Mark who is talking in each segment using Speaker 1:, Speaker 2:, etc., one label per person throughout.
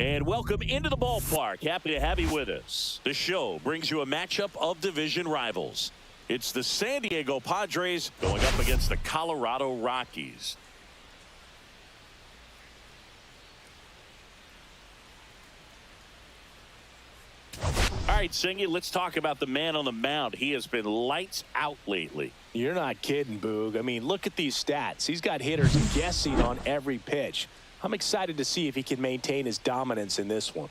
Speaker 1: And welcome into the ballpark. Happy to have you with us. The show brings you a matchup of division rivals. It's the San Diego Padres going up against the Colorado Rockies. All right, Singy, let's talk about the man on the mound. He has been lights out lately.
Speaker 2: You're not kidding, Boog. I mean, look at these stats. He's got hitters guessing on every pitch. I'm excited to see if he can maintain his dominance in this one.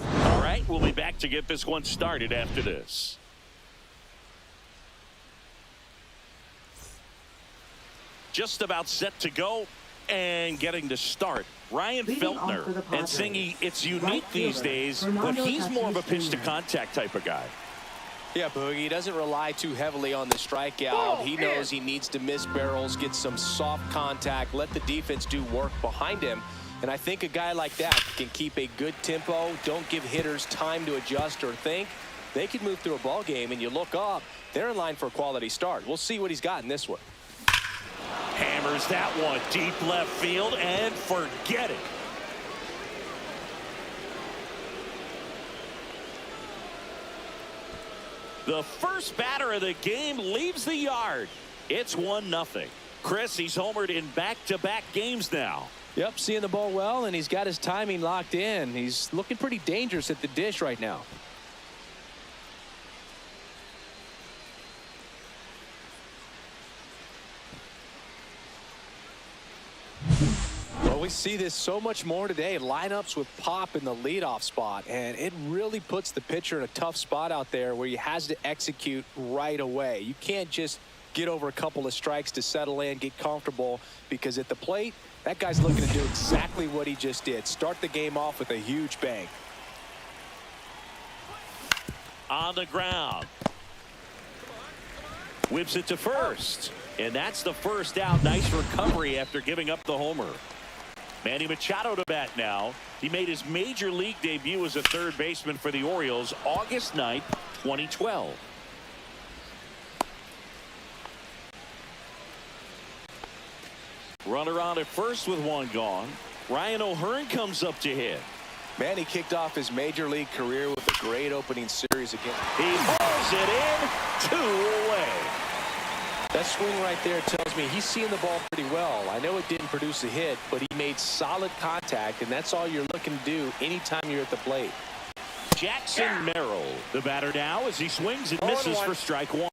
Speaker 1: All right, we'll be back to get this one started after this. Just about set to go and getting to start. Ryan Feltner. And Singy, it's unique these days, but he's more of a pitch-to-contact type of guy.
Speaker 2: Yeah, Boogie, he doesn't rely too heavily on the strikeout. He knows he needs to miss barrels, get some soft contact, let the defense do work behind him. And I think a guy like that can keep a good tempo, don't give hitters time to adjust or think. They can move through a ball game, and you look up, they're in line for a quality start. We'll see what he's got in this one.
Speaker 1: Hammers that one deep left field and forget it. The first batter of the game leaves the yard. It's 1-0. Chris, he's homered in back-to-back games now.
Speaker 2: Yep, seeing the ball well, and he's got his timing locked in. He's looking pretty dangerous at the dish right now. We see this so much more today. Lineups with pop in the leadoff spot, and it really puts the pitcher in a tough spot out there where he has to execute right away. You can't just get over a couple of strikes to settle in, get comfortable, because at the plate, that guy's looking to do exactly what he just did. Start the game off with a huge bang.
Speaker 1: On the ground. Whips it to first, and that's the first out. Nice recovery after giving up the homer. Manny Machado to bat now. He made his major league debut as a third baseman for the Orioles August 9th, 2012. Runner on at first with one gone. Ryan O'Hearn comes up to hit.
Speaker 2: Manny kicked off his major league career with a great opening series again.
Speaker 1: He pulls it in, 2 away.
Speaker 2: That swing right there tells me he's seeing the ball pretty well. I know it didn't produce a hit, but he made solid contact, and that's all you're looking to do anytime you're at the plate.
Speaker 1: Jackson Merrill, the batter now, as he swings and misses for strike one.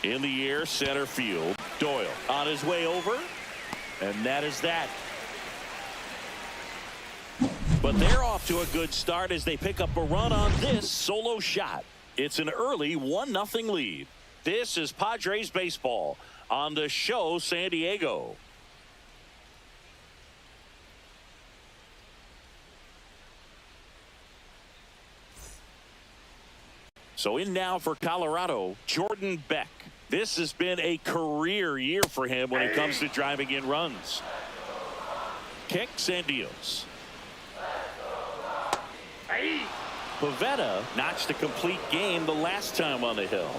Speaker 1: In the air, center field. Doyle on his way over, and that is that. But they're off to a good start as they pick up a run on this solo shot. It's an early 1-0 lead. This is Padres baseball on the show San Diego. So in now for Colorado, Jordan Beck. This has been a career year for him when it comes to driving in runs. Kicks and deals. Pavetta notched a complete game the last time on the hill.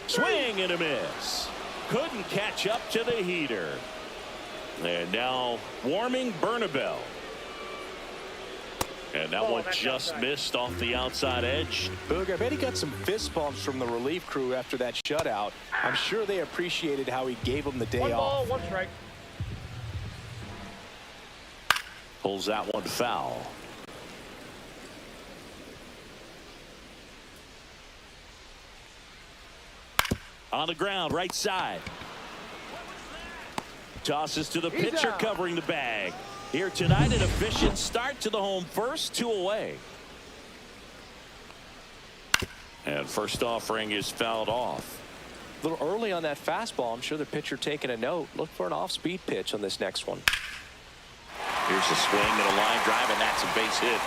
Speaker 1: Swing and a miss. Couldn't catch up to the heater. And now warming Bernabel. And that one just missed off the outside edge.
Speaker 2: Boog, I bet he got some fist bumps from the relief crew after that shutout. I'm sure they appreciated how he gave them the day off.
Speaker 3: 1 ball, 1 strike.
Speaker 1: Pulls that one foul. On the ground, right side. Tosses to the pitcher, covering the bag. Here tonight, an efficient start to the home first, 2 away. And first offering is fouled off.
Speaker 2: A little early on that fastball. I'm sure the pitcher taking a note. Look for an off-speed pitch on this next one.
Speaker 1: Here's a swing and a line drive, and that's a base hit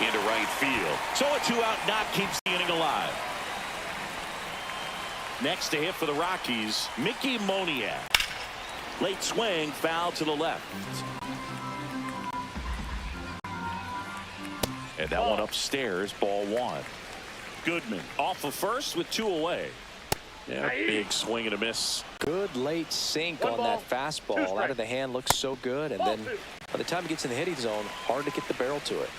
Speaker 1: into right field. So a 2-out knock keeps the inning alive. Next to hit for the Rockies, Mickey Moniak. Late swing, foul to the left. And that one upstairs, ball one. Goodman off of first with 2 away. Yeah, big swing and a miss.
Speaker 2: Good late sink on that fastball. Out of the hand, looks so good. And then by the time it gets in the hitting zone, hard to get the barrel to it.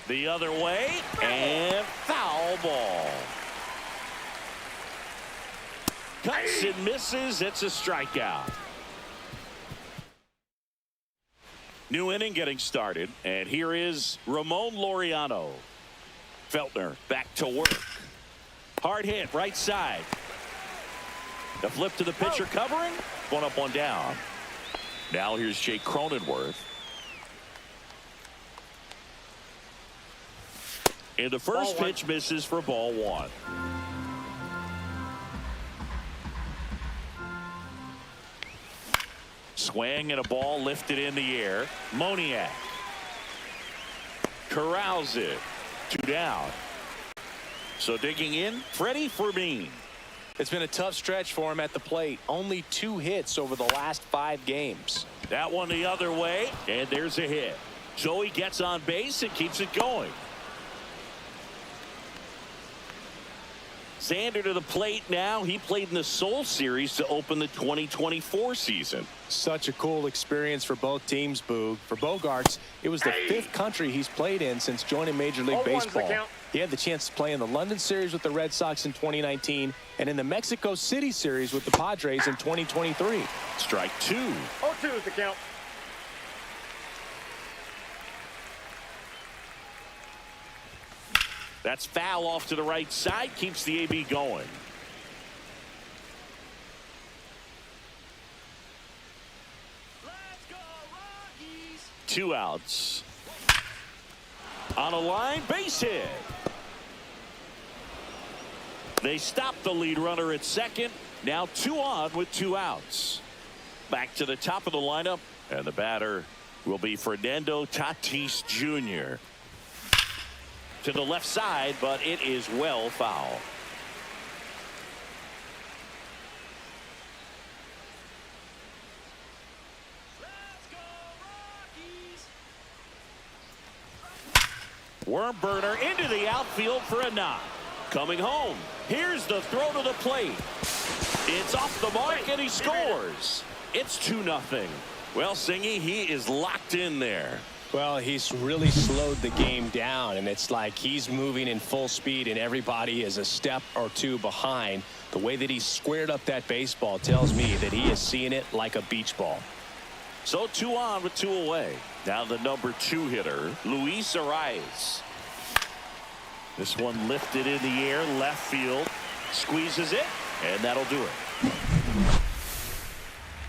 Speaker 1: The other way, and foul ball. Cuts and misses. It's a strikeout. New inning getting started, and here is Ramon Laureano. Feltner back to work. Hard hit, right side. The flip to the pitcher covering. One up, one down. Now here's Jake Cronenworth. And the first pitch misses for ball one. Swing and a ball lifted in the air. Moniak corrals it. 2 down. So digging in, Freddy Fermin.
Speaker 2: It's been a tough stretch for him at the plate. Only 2 hits over the last 5 games.
Speaker 1: That one the other way, and there's a hit. So he gets on base and keeps it going. Xander to the plate now. He played in the Seoul Series to open the 2024 season.
Speaker 2: Such a cool experience for both teams, Boog. For Bogaerts, it was the 5th country he's played in since joining Major League Baseball. He had the chance to play in the London Series with the Red Sox in 2019 and in the Mexico City Series with the Padres in 2023.
Speaker 1: Strike 2.
Speaker 3: 0-2 is the count.
Speaker 1: That's foul off to the right side. Keeps the AB going.
Speaker 2: Let's go, Rockies.
Speaker 1: 2 outs. On a line, base hit. They stop the lead runner at second. Now 2 on with 2 outs. Back to the top of the lineup. And the batter will be Fernando Tatis Jr. To the left side, but it is well foul.
Speaker 2: Let's go, Rockies.
Speaker 1: Worm burner into the outfield for a knock. Coming home. Here's the throw to the plate. It's off the mark and he scores. It's 2-0. Well, Singy, he is locked in there.
Speaker 2: Well, he's really slowed the game down, and it's like he's moving in full speed and everybody is a step or 2 behind. The way that he squared up that baseball tells me that he is seeing it like a beach ball.
Speaker 1: So 2 on with 2 away. Now the number 2 hitter, Luis Arraez. This one lifted in the air, left field, squeezes it, and that'll do it.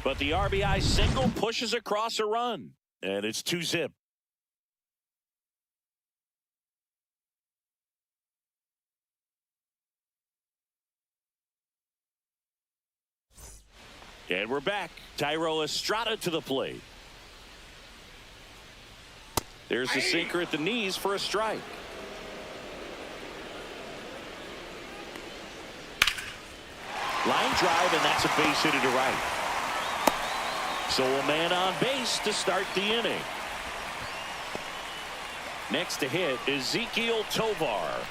Speaker 1: But the RBI single pushes across a run, and it's 2-zip. And we're back. Thairo Estrada to the plate. There's the sinker at the knees for a strike. Line drive, and that's a base hit to right. So a man on base to start the inning. Next to hit is Ezequiel Tovar.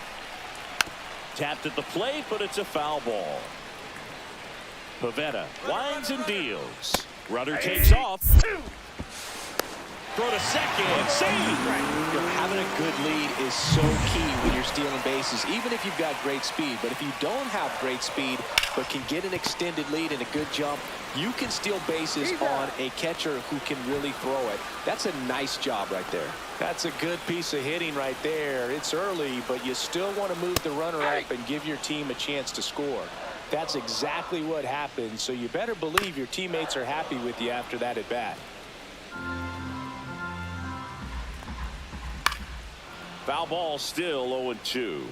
Speaker 1: Tapped at the plate, but it's a foul ball. Pavetta winds and deals. Runner takes off. Throw to second. Save.
Speaker 2: You know, having a good lead is so key when you're stealing bases, even if you've got great speed. But if you don't have great speed but can get an extended lead and a good jump, you can steal bases on a catcher who can really throw it. That's a nice job right there. That's a good piece of hitting right there. It's early, but you still want to move the runner up and give your team a chance to score. That's exactly what happened, so you better believe your teammates are happy with you after that at bat.
Speaker 1: Foul ball, still 0-2.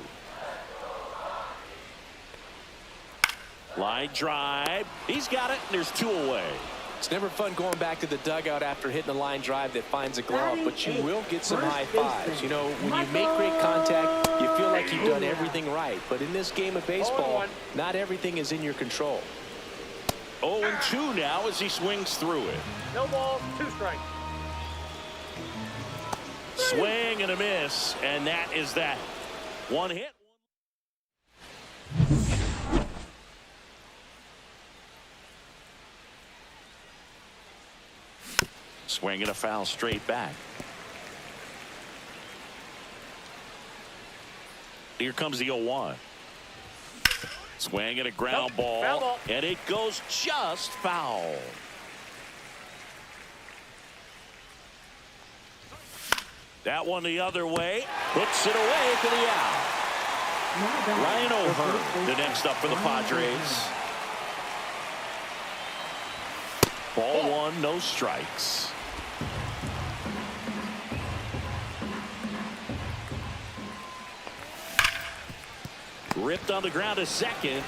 Speaker 1: Line drive. He's got it, and there's 2 away.
Speaker 2: It's never fun going back to the dugout after hitting a line drive that finds a glove, but you will get some high fives. You know, when you make great contact, you feel like you've done everything right. But in this game of baseball, not everything is in your control.
Speaker 1: 0-2 now as he swings through it.
Speaker 3: No balls, 2 strikes.
Speaker 1: Swing and a miss, and that is that. 1 hit. Swing and a foul straight back. Here comes the 0-1. Swing and a ground ball, and it goes just foul. That one the other way, puts it away for the out. Ryan O'Hearn, the next up for the Padres. Ball 1, no strikes. Ripped on the ground to second.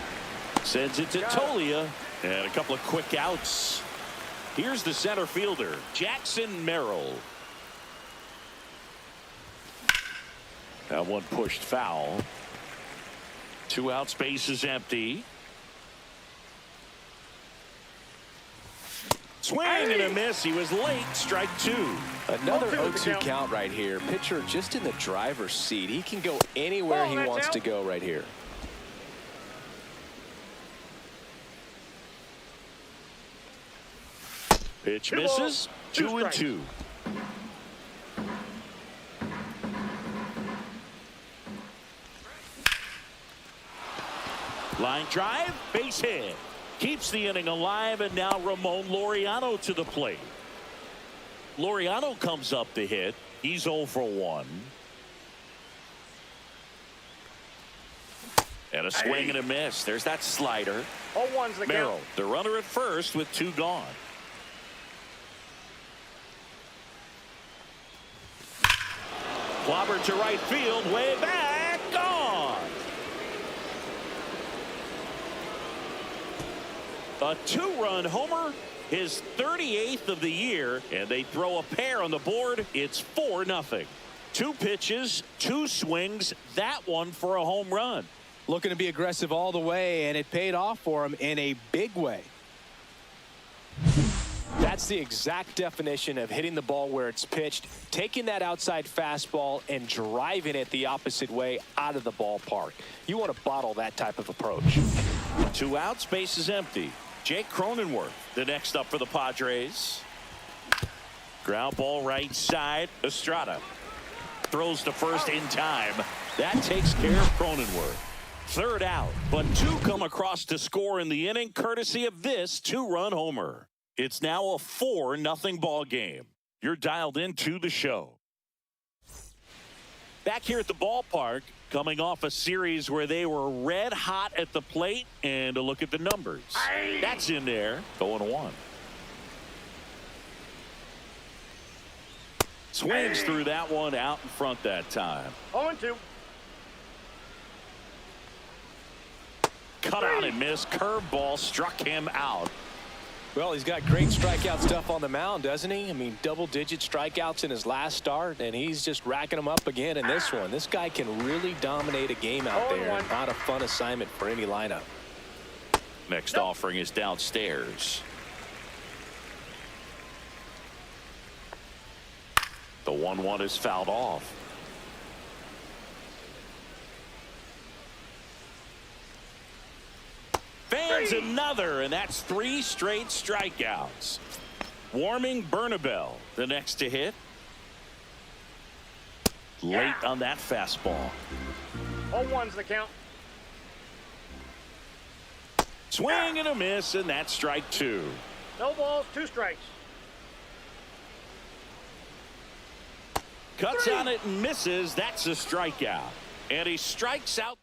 Speaker 1: Sends it to Tolia. And a couple of quick outs. Here's the center fielder, Jackson Merrill. That one pushed foul. 2 outs, base is empty. Swing and a miss. He was late. Strike 2.
Speaker 2: Another 0-2 count right here. Pitcher just in the driver's seat. He can go anywhere he wants to go right here.
Speaker 1: Pitch misses. 2-2. Line drive, base hit. Keeps the inning alive, and now Ramon Laureano to the plate. Laureano comes up to hit. He's 0 for 1. And a swing and a miss. There's that slider.
Speaker 3: 0-1's the
Speaker 1: Merrill,
Speaker 3: count.
Speaker 1: the runner at first with 2 gone. Clobber to right field, way back, gone. A 2-run homer, his 38th of the year, and they throw a pair on the board. It's 4-0. 2 pitches, 2 swings, that one for a home run.
Speaker 2: Looking to be aggressive all the way, and it paid off for him in a big way. That's the exact definition of hitting the ball where it's pitched, taking that outside fastball and driving it the opposite way out of the ballpark. You want to bottle that type of approach.
Speaker 1: 2 outs, base is empty. Jake Cronenworth, the next up for the Padres. Ground ball right side. Estrada throws to first in time. That takes care of Cronenworth. 3rd out, but 2 come across to score in the inning, courtesy of this 2-run homer. It's now a 4-0 ball game. You're dialed into the show. Back here at the ballpark, coming off a series where they were red hot at the plate, and a look at the numbers. That's in there. 0-1. Swings through that one out in front that time.
Speaker 3: 0-2.
Speaker 1: Cut out and missed. Curveball struck him out.
Speaker 2: Well, he's got great strikeout stuff on the mound, doesn't he? I mean, double-digit strikeouts in his last start, and he's just racking them up again in this one. This guy can really dominate a game out there. Not a fun assignment for any lineup.
Speaker 1: Next offering is downstairs. The 1-1 is fouled off. Fans another, and that's 3 straight strikeouts. Warming Bernabel, the next to hit. Late on that fastball.
Speaker 3: 0-1's the count.
Speaker 1: Swing and a miss, and that's strike 2.
Speaker 3: No balls, 2 strikes.
Speaker 1: Cuts on it and misses. That's a strikeout. And he strikes out.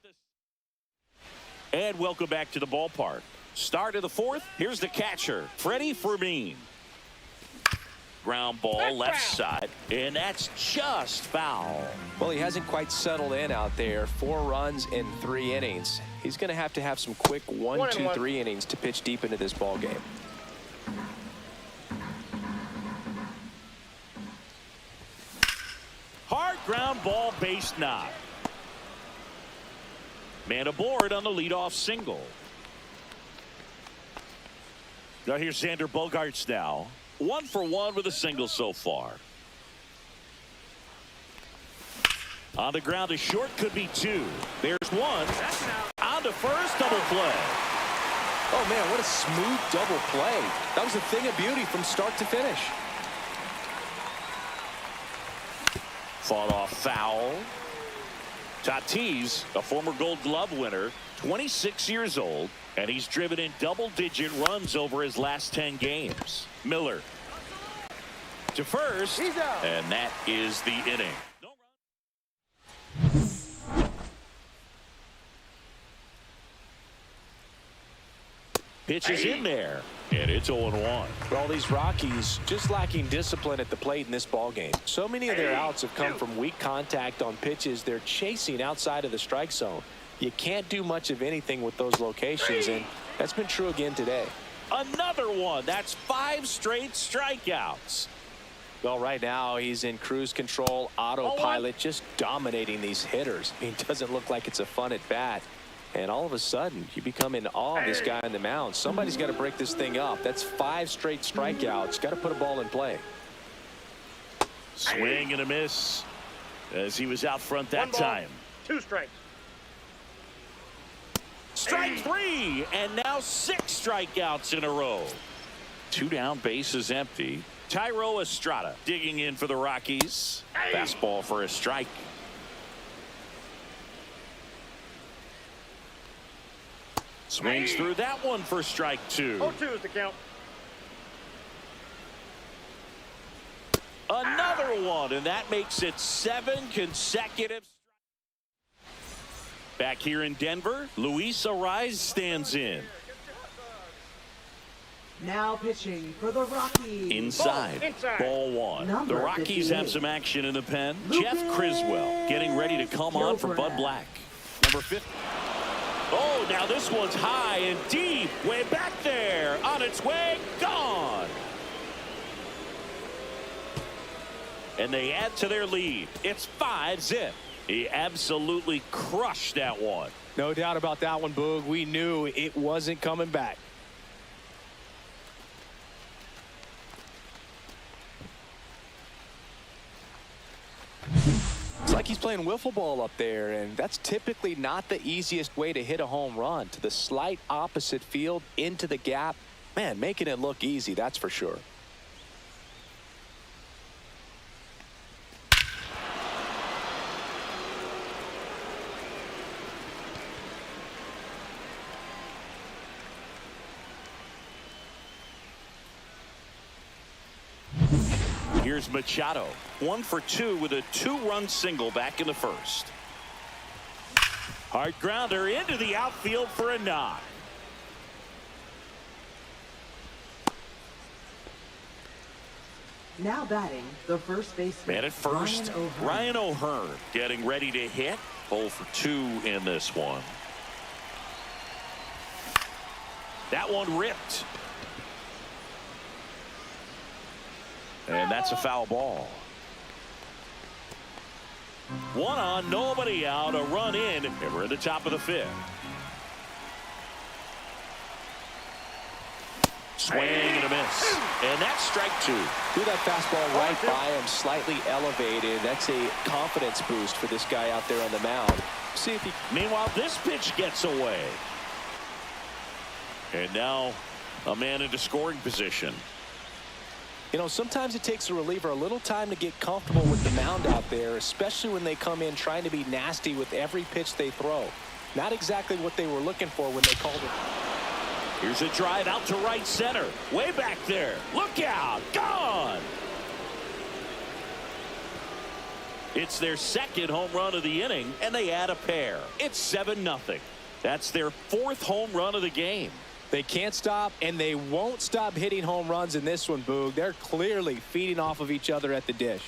Speaker 1: And welcome back to the ballpark. Start of the 4th. Here's the catcher, Freddy Fermin. Ground ball left side, and that's just foul.
Speaker 2: Well, he hasn't quite settled in out there. 4 runs in 3 innings. He's going to have some quick 1, 2, 3 innings to pitch deep into this ball game.
Speaker 1: Hard ground ball, base knock. Man aboard on the leadoff single. Now here's Xander Bogaerts now. 1 for 1 with a single so far. On the ground, a short could be 2. There's 1.
Speaker 3: That's an out.
Speaker 1: On to first, double play.
Speaker 2: Oh, man, what a smooth double play. That was a thing of beauty from start to finish.
Speaker 1: Fought off foul. Tatis, a former Gold Glove winner, 26 years old, and he's driven in double-digit runs over his last 10 games. Miller to first,
Speaker 3: He's out.
Speaker 1: and that is the inning. Pitch is in there, and it's 0-1.
Speaker 2: Well, these Rockies just lacking discipline at the plate in this ballgame. So many of their outs have come from weak contact on pitches they're chasing outside of the strike zone. You can't do much of anything with those locations, and that's been true again today.
Speaker 1: Another one. That's 5 straight strikeouts.
Speaker 2: Well, right now he's in cruise control, autopilot, just dominating these hitters. I mean, it doesn't look like it's a fun at bat. And all of a sudden, you become in awe of this guy on the mound. Somebody's got to break this thing up. That's 5 straight strikeouts. Got to put a ball in play.
Speaker 1: Swing and a miss as he was out front that
Speaker 3: 1 ball,
Speaker 1: time.
Speaker 3: 2 strikes.
Speaker 1: Strike 3, and now 6 strikeouts in a row. 2 down, bases empty. Thairo Estrada digging in for the Rockies. Fastball for a strike. Swings through that one for strike 2.
Speaker 3: 0-2 is the count.
Speaker 1: Another one, and that makes it 7 consecutive. Back here in Denver, Luis Arraez stands in.
Speaker 4: Now pitching for the Rockies.
Speaker 1: Inside. Ball 1.
Speaker 4: Number
Speaker 1: The Rockies
Speaker 4: 58.
Speaker 1: have some action in the pen.
Speaker 4: Lucas
Speaker 1: Jeff Criswell getting ready to come on for Bud Black. Number 50. Oh, now this one's high and deep. Way back there. On its way. Gone. And they add to their lead. It's 5-zip. He absolutely crushed that one.
Speaker 2: No doubt about that one, Boog. We knew it wasn't coming back. It's like he's playing wiffle ball up there, and that's typically not the easiest way to hit a home run. To the slight opposite field, into the gap. Man, making it look easy, that's for sure.
Speaker 1: Here's Machado. 1 for 2 with a 2-run single back in the first. Hard grounder into the outfield for a knock.
Speaker 4: Now batting the first baseman.
Speaker 1: Man at first, Ryan O'Hearn getting ready to hit. 0 for 2 in this one. That one ripped. And that's a foul ball. 1 on, nobody out, a run in, and we're at the top of the 5th. Swing and a miss. And that's strike 2.
Speaker 2: Threw that fastball right by him, slightly elevated. That's a confidence boost for this guy out there on the mound. See if he...
Speaker 1: Meanwhile, this pitch gets away. And now a man into scoring position.
Speaker 2: You know, sometimes it takes a reliever a little time to get comfortable with the mound out there, especially when they come in trying to be nasty with every pitch they throw. Not exactly what they were looking for when they called it.
Speaker 1: Here's a drive out to right center. Way back there. Look out. Gone. It's their 2nd home run of the inning, and they add a pair. It's 7-0. That's their 4th home run of the game.
Speaker 2: They can't stop, and they won't stop hitting home runs in this one, Boog. They're clearly feeding off of each other at the dish.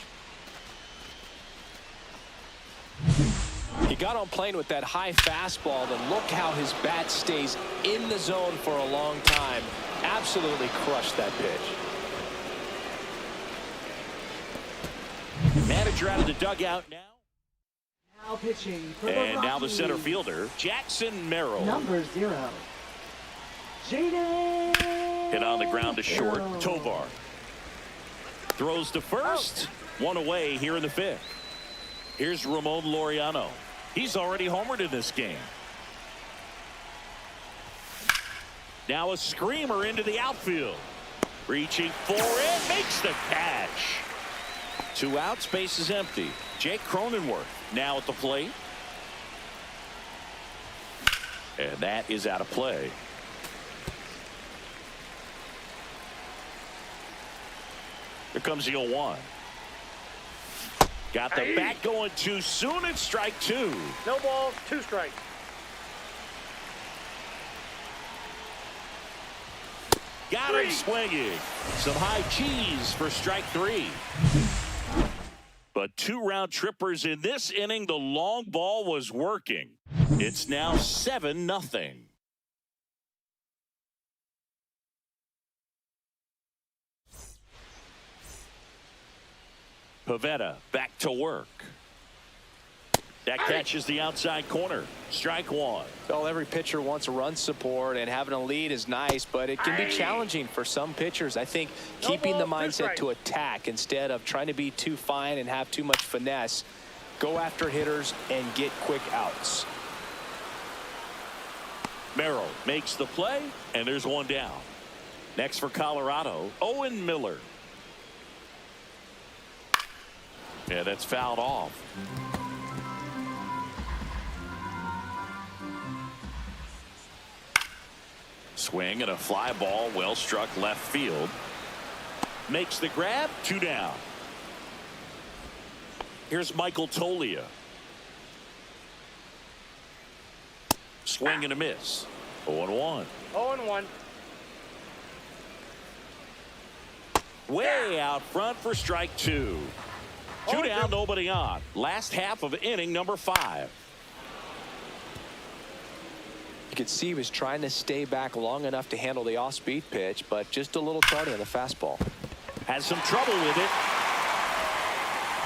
Speaker 2: He got on plane with that high fastball, and look how his bat stays in the zone for a long time. Absolutely crushed that pitch.
Speaker 1: Manager out of the dugout now.
Speaker 4: Now pitching for
Speaker 1: And
Speaker 4: the
Speaker 1: now the
Speaker 4: Rockies.
Speaker 1: center fielder, Jackson Merrill.
Speaker 4: Number 0. Jaden
Speaker 1: Hit on the ground to short. Tovar throws to first. One away here in the fifth. Here's Ramon Laureano. He's already homered in this game. Now a screamer into the outfield. Reaching for it. Makes the catch. 2 outs. Base is empty. Jake Cronenworth now at the plate. And that is out of play. Here comes the 0-1. Got the bat going too soon. It's strike 2.
Speaker 3: No balls, 2 strikes.
Speaker 1: Got him swinging. Some high cheese for strike 3. But 2 round trippers in this inning. The long ball was working. It's now 7-0. Pivetta back to work. That catches the outside corner. Strike 1.
Speaker 2: Well, every pitcher wants a run support, and having a lead is nice, but it can be challenging for some pitchers. I think keeping the mindset to attack instead of trying to be too fine and have too much finesse. Go after hitters and get quick outs.
Speaker 1: Merrill makes the play, and there's 1 down. Next for Colorado, Owen Miller. Yeah, that's fouled off. Swing and a fly ball, well struck left field. Makes the grab, 2 down. Here's Michael Toglia. Swing and a miss. 0-1.
Speaker 3: 0-1.
Speaker 1: Way out front for strike 2. 2 down, nobody on. Last half of inning number 5.
Speaker 2: You could see he was trying to stay back long enough to handle the off-speed pitch, but just a little tardy on the fastball.
Speaker 1: Has some trouble with it.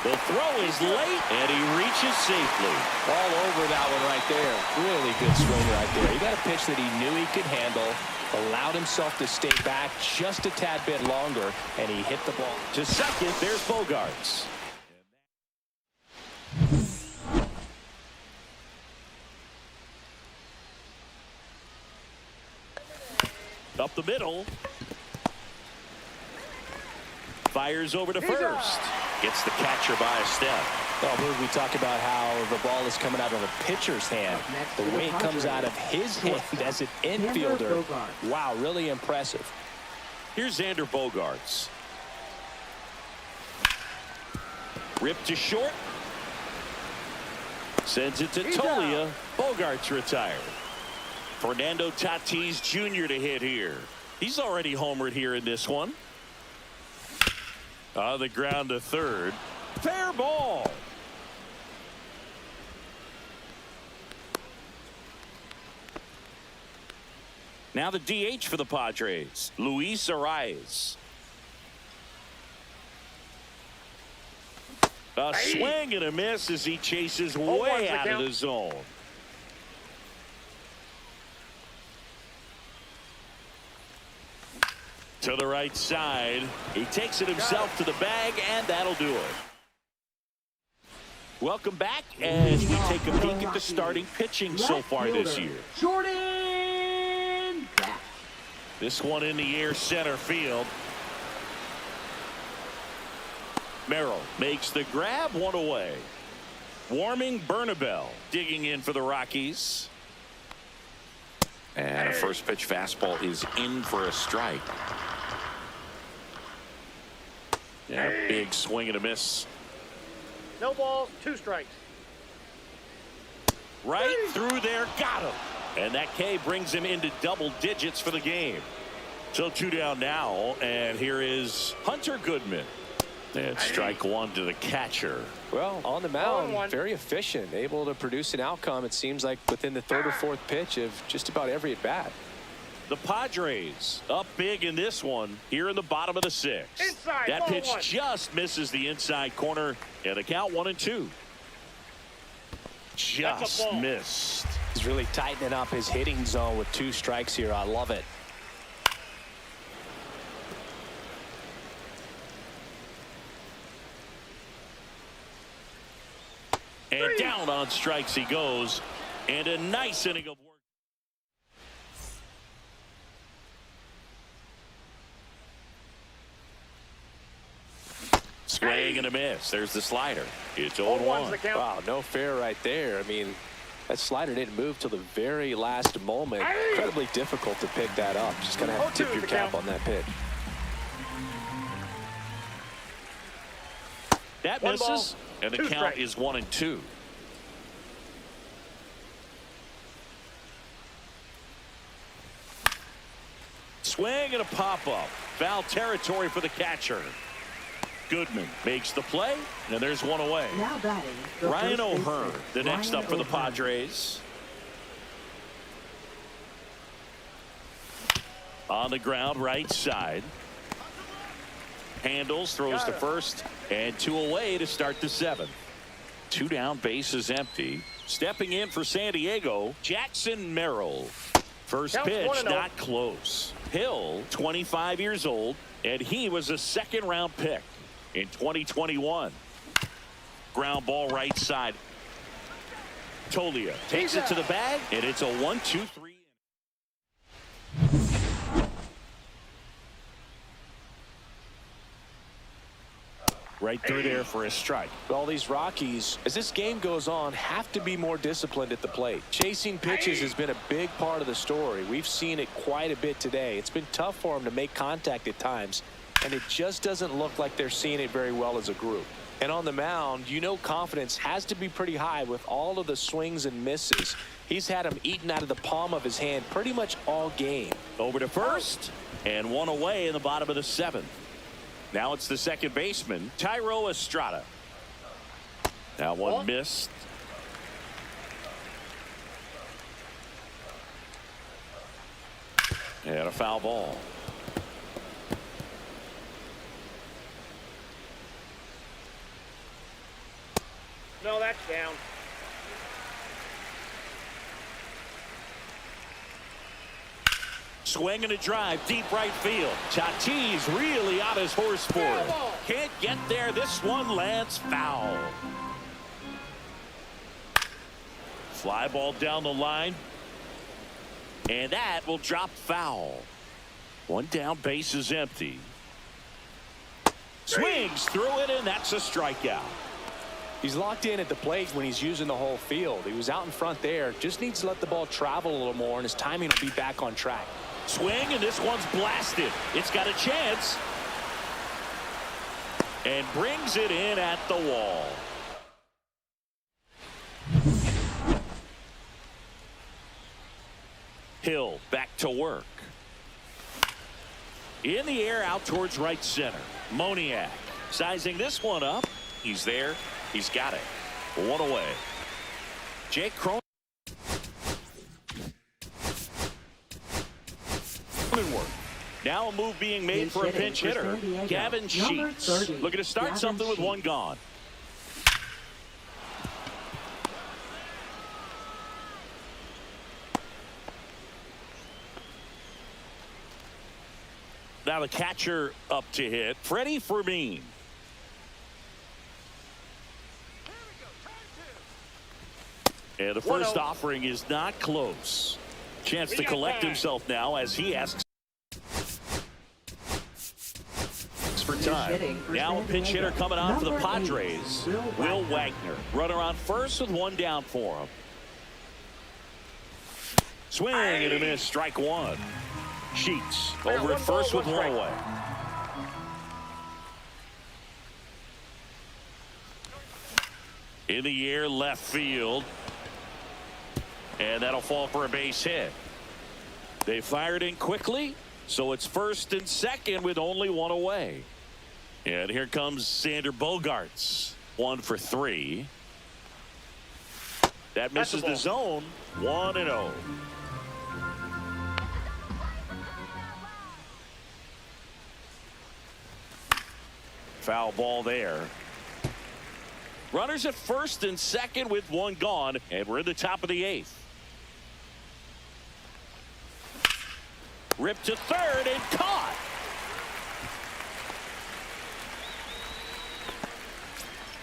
Speaker 1: The throw is late, and he reaches safely.
Speaker 2: All over that one right there. Really good swing right there. He got a pitch that he knew he could handle, allowed himself to stay back just a tad bit longer, and he hit the ball.
Speaker 1: To second, there's Bogaerts. Up the middle. Fires over to first. Gets the catcher by a step.
Speaker 2: Well, we talk about how the ball is coming out of a pitcher's hand. The way it comes out of his hand as an infielder. Wow, really impressive.
Speaker 1: Here's Xander Bogaerts. Ripped to short. Sends it to Toglia. Bogaerts retired. Fernando Tatis Jr. to hit here. He's already homered here in this one. On the ground to third. Fair ball. Now the DH for the Padres, Luis Arraez. A swing and a miss as he chases way out of the zone. To the right side. He takes it himself to the bag, and that'll do it. Welcome back as we take a peek at the starting pitching so far this year.
Speaker 4: Jordan Beck.
Speaker 1: This one in the air center field. Merrill makes the grab, 1 away. Warming Bernabel digging in for the Rockies. And a first pitch fastball is in for a strike. Yeah, big swing and a miss.
Speaker 3: No balls, 2 strikes.
Speaker 1: Right through there, got him. And that K brings him into double digits for the game. So 2 down now, and here is Hunter Goodman. And strike 1 to the catcher.
Speaker 2: Well, on the mound, very efficient, able to produce an outcome, it seems like, within the 3rd or 4th pitch of just about every at-bat.
Speaker 1: The Padres up big in this one here in the bottom of the 6th.
Speaker 3: Inside,
Speaker 1: that pitch
Speaker 3: 1.
Speaker 1: just misses the inside corner, and the count 1-2. Just missed.
Speaker 2: He's really tightening up his hitting zone with 2 strikes here. I love it.
Speaker 1: And down on strikes he goes. And a nice inning of work. Swing and a miss. There's the slider. It's 0-1.
Speaker 2: Wow, no fair right there. I mean, that slider didn't move till the very last moment. Incredibly difficult to pick that up. Just going to have to tip your cap on that pitch.
Speaker 1: That misses, and the count is 1-2. Swing and a pop-up. Foul territory for the catcher. Goodman makes the play, and there's one away.
Speaker 4: Now batting, the
Speaker 1: Ryan
Speaker 4: first
Speaker 1: O'Hearn,
Speaker 4: baseman,
Speaker 1: the next up for the
Speaker 4: O'Hearn.
Speaker 1: Padres. On the ground, right side. Handles, throws to first, and 2 away to start the 7th. 2 down, bases empty. Stepping in for San Diego, Jackson Merrill. First pitch, not close. Hill, 25 years old, and he was a 2nd-round pick in 2021. Ground ball right side. Tolia takes it to the bag, and it's a 1-2-3. Right through there for a strike.
Speaker 2: Well, these Rockies, as this game goes on, have to be more disciplined at the plate. Chasing pitches has been a big part of the story. We've seen it quite a bit today. It's been tough for them to make contact at times, and it just doesn't look like they're seeing it very well as a group. And on the mound, you know confidence has to be pretty high with all of the swings and misses. He's had them eaten out of the palm of his hand pretty much all game.
Speaker 1: Over to first, and 1 away in the bottom of the 7th. Now it's the 2nd baseman, Thairo Estrada. Now one missed. And a foul ball.
Speaker 3: No, that's down.
Speaker 1: Swing and a drive, deep right field. Tatis really on his horse for it. Can't get there. This one lands foul. Fly ball down the line. And that will drop foul. 1 down, base is empty. Swings through it, and that's a strikeout.
Speaker 2: He's locked in at the plate when he's using the whole field. He was out in front there. Just needs to let the ball travel a little more, and his timing will be back on track.
Speaker 1: Swing, and this one's blasted. It's got a chance. And brings it in at the wall. Hill back to work. In the air out towards right center. Moniak sizing this one up. He's there. He's got it. 1 away. Jake Cronenworth. Now a move being made for a pinch hitter. Gavin Sheets looking to start something with 1 gone. Now the catcher up to hit, Freddy Fermin. And the first offering is not close. Chance to collect himself now as he asks for time. Now a pinch hitter coming on for the Padres. Will Wagner. Runner on first with 1 down for him. Swing and a miss. Strike 1. Sheets over at first with 1 away. In the air, left field. And that'll fall for a base hit. They fired in quickly, so it's 1st and 2nd with only 1 away. And here comes Xander Bogaerts. 1 for 3. That misses the zone. 1-0. Foul ball there. Runners at 1st and 2nd with 1 gone, and we're in the top of the 8th. Ripped to 3rd and caught.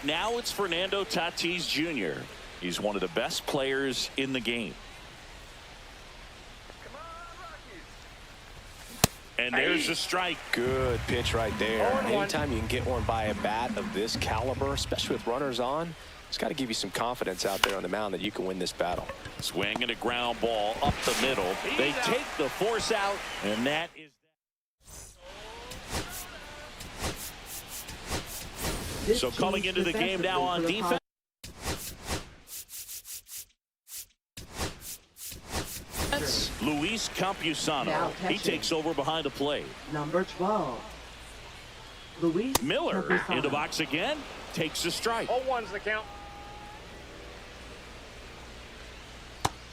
Speaker 1: now it's Fernando Tatis Jr. He's one of the best players in the game. And there's a strike.
Speaker 2: Good pitch right there.
Speaker 3: 0-1.
Speaker 2: Anytime you can get one by a bat of this caliber, especially with runners on, it's got to give you some confidence out there on the mound that you can win this battle.
Speaker 1: Swing and a ground ball up the middle. They take the force out, and that is. So coming into the game now on defense. Luis Campusano. He takes over behind the plate.
Speaker 4: Number 12. Luis
Speaker 1: Miller
Speaker 4: Campusano.
Speaker 1: in the box again. Takes a strike.
Speaker 3: 0-1's the count.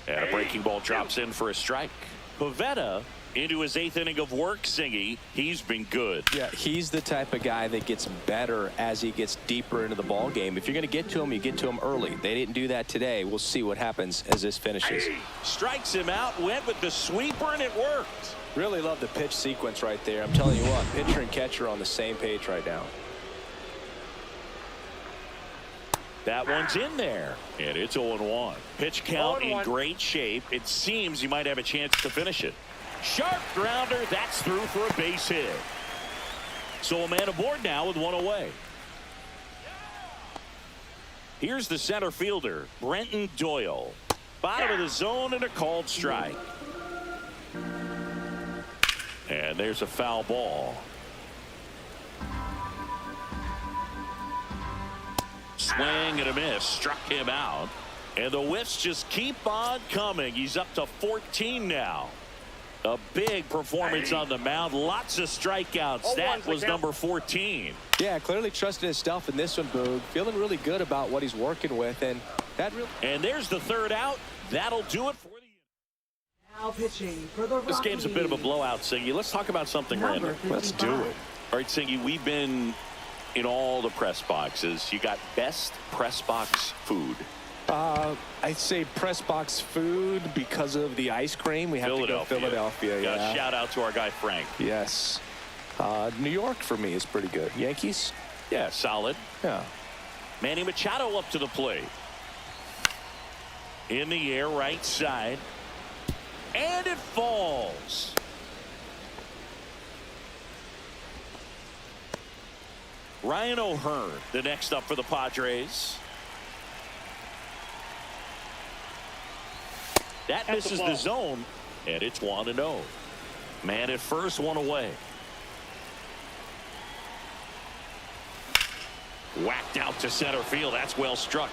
Speaker 1: And a breaking ball drops in for a strike. Pivetta into his 8th inning of work, Singy. He's been good.
Speaker 2: Yeah, he's the type of guy that gets better as he gets deeper into the ball game. If you're going to get to him, you get to him early. They didn't do that today. We'll see what happens as this finishes.
Speaker 1: Strikes him out, went with the sweeper, and it worked.
Speaker 2: Really love the pitch sequence right there. I'm telling you what, pitcher and catcher are on the same page right now.
Speaker 1: That one's in there, and it's 0-1. Pitch count in
Speaker 3: 0-1.
Speaker 1: great shape. It seems you might have a chance to finish it. Sharp grounder, that's through for a base hit. So a man aboard now with one away. Here's the center fielder, Brenton Doyle. Bottom of the zone and a called strike. And there's a foul ball. Swing and a miss, struck him out. And the whiffs just keep on coming. He's up to 14 now. A big performance on the mound. Lots of strikeouts. That was number 14.
Speaker 2: Yeah, clearly trusting his stuff in this one, Boog. Feeling really good about what he's working with. And that really.
Speaker 1: And there's the third out. That'll do it for the.
Speaker 4: Now pitching for the Rockies.
Speaker 1: This game's a bit of a blowout, Singy. Let's talk about something random.
Speaker 2: Let's do it.
Speaker 1: All right, Singy, we've been in all the press boxes. You got best press box food.
Speaker 2: I'd say press box food because of the ice cream. We have to go Philadelphia. Yeah.
Speaker 1: Shout out to our guy Frank.
Speaker 2: Yes. New York for me is pretty good. Yankees.
Speaker 1: Yeah, solid.
Speaker 2: Yeah.
Speaker 1: Manny Machado up to the plate. In the air, right side. And it falls. Ryan O'Hearn, the next up for the Padres. That misses the zone, and it's 1-0. Man at first, one away. Whacked out to center field. That's well struck.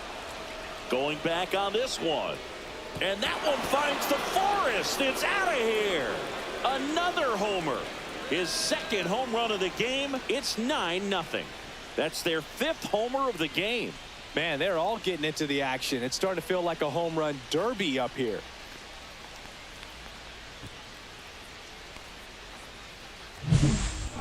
Speaker 1: Going back on this one. And that one finds the forest. It's out of here. Another homer. His second home run of the game. It's 9-0. That's their 5th homer of the game.
Speaker 2: Man, they're all getting into the action. It's starting to feel like a home run derby up here.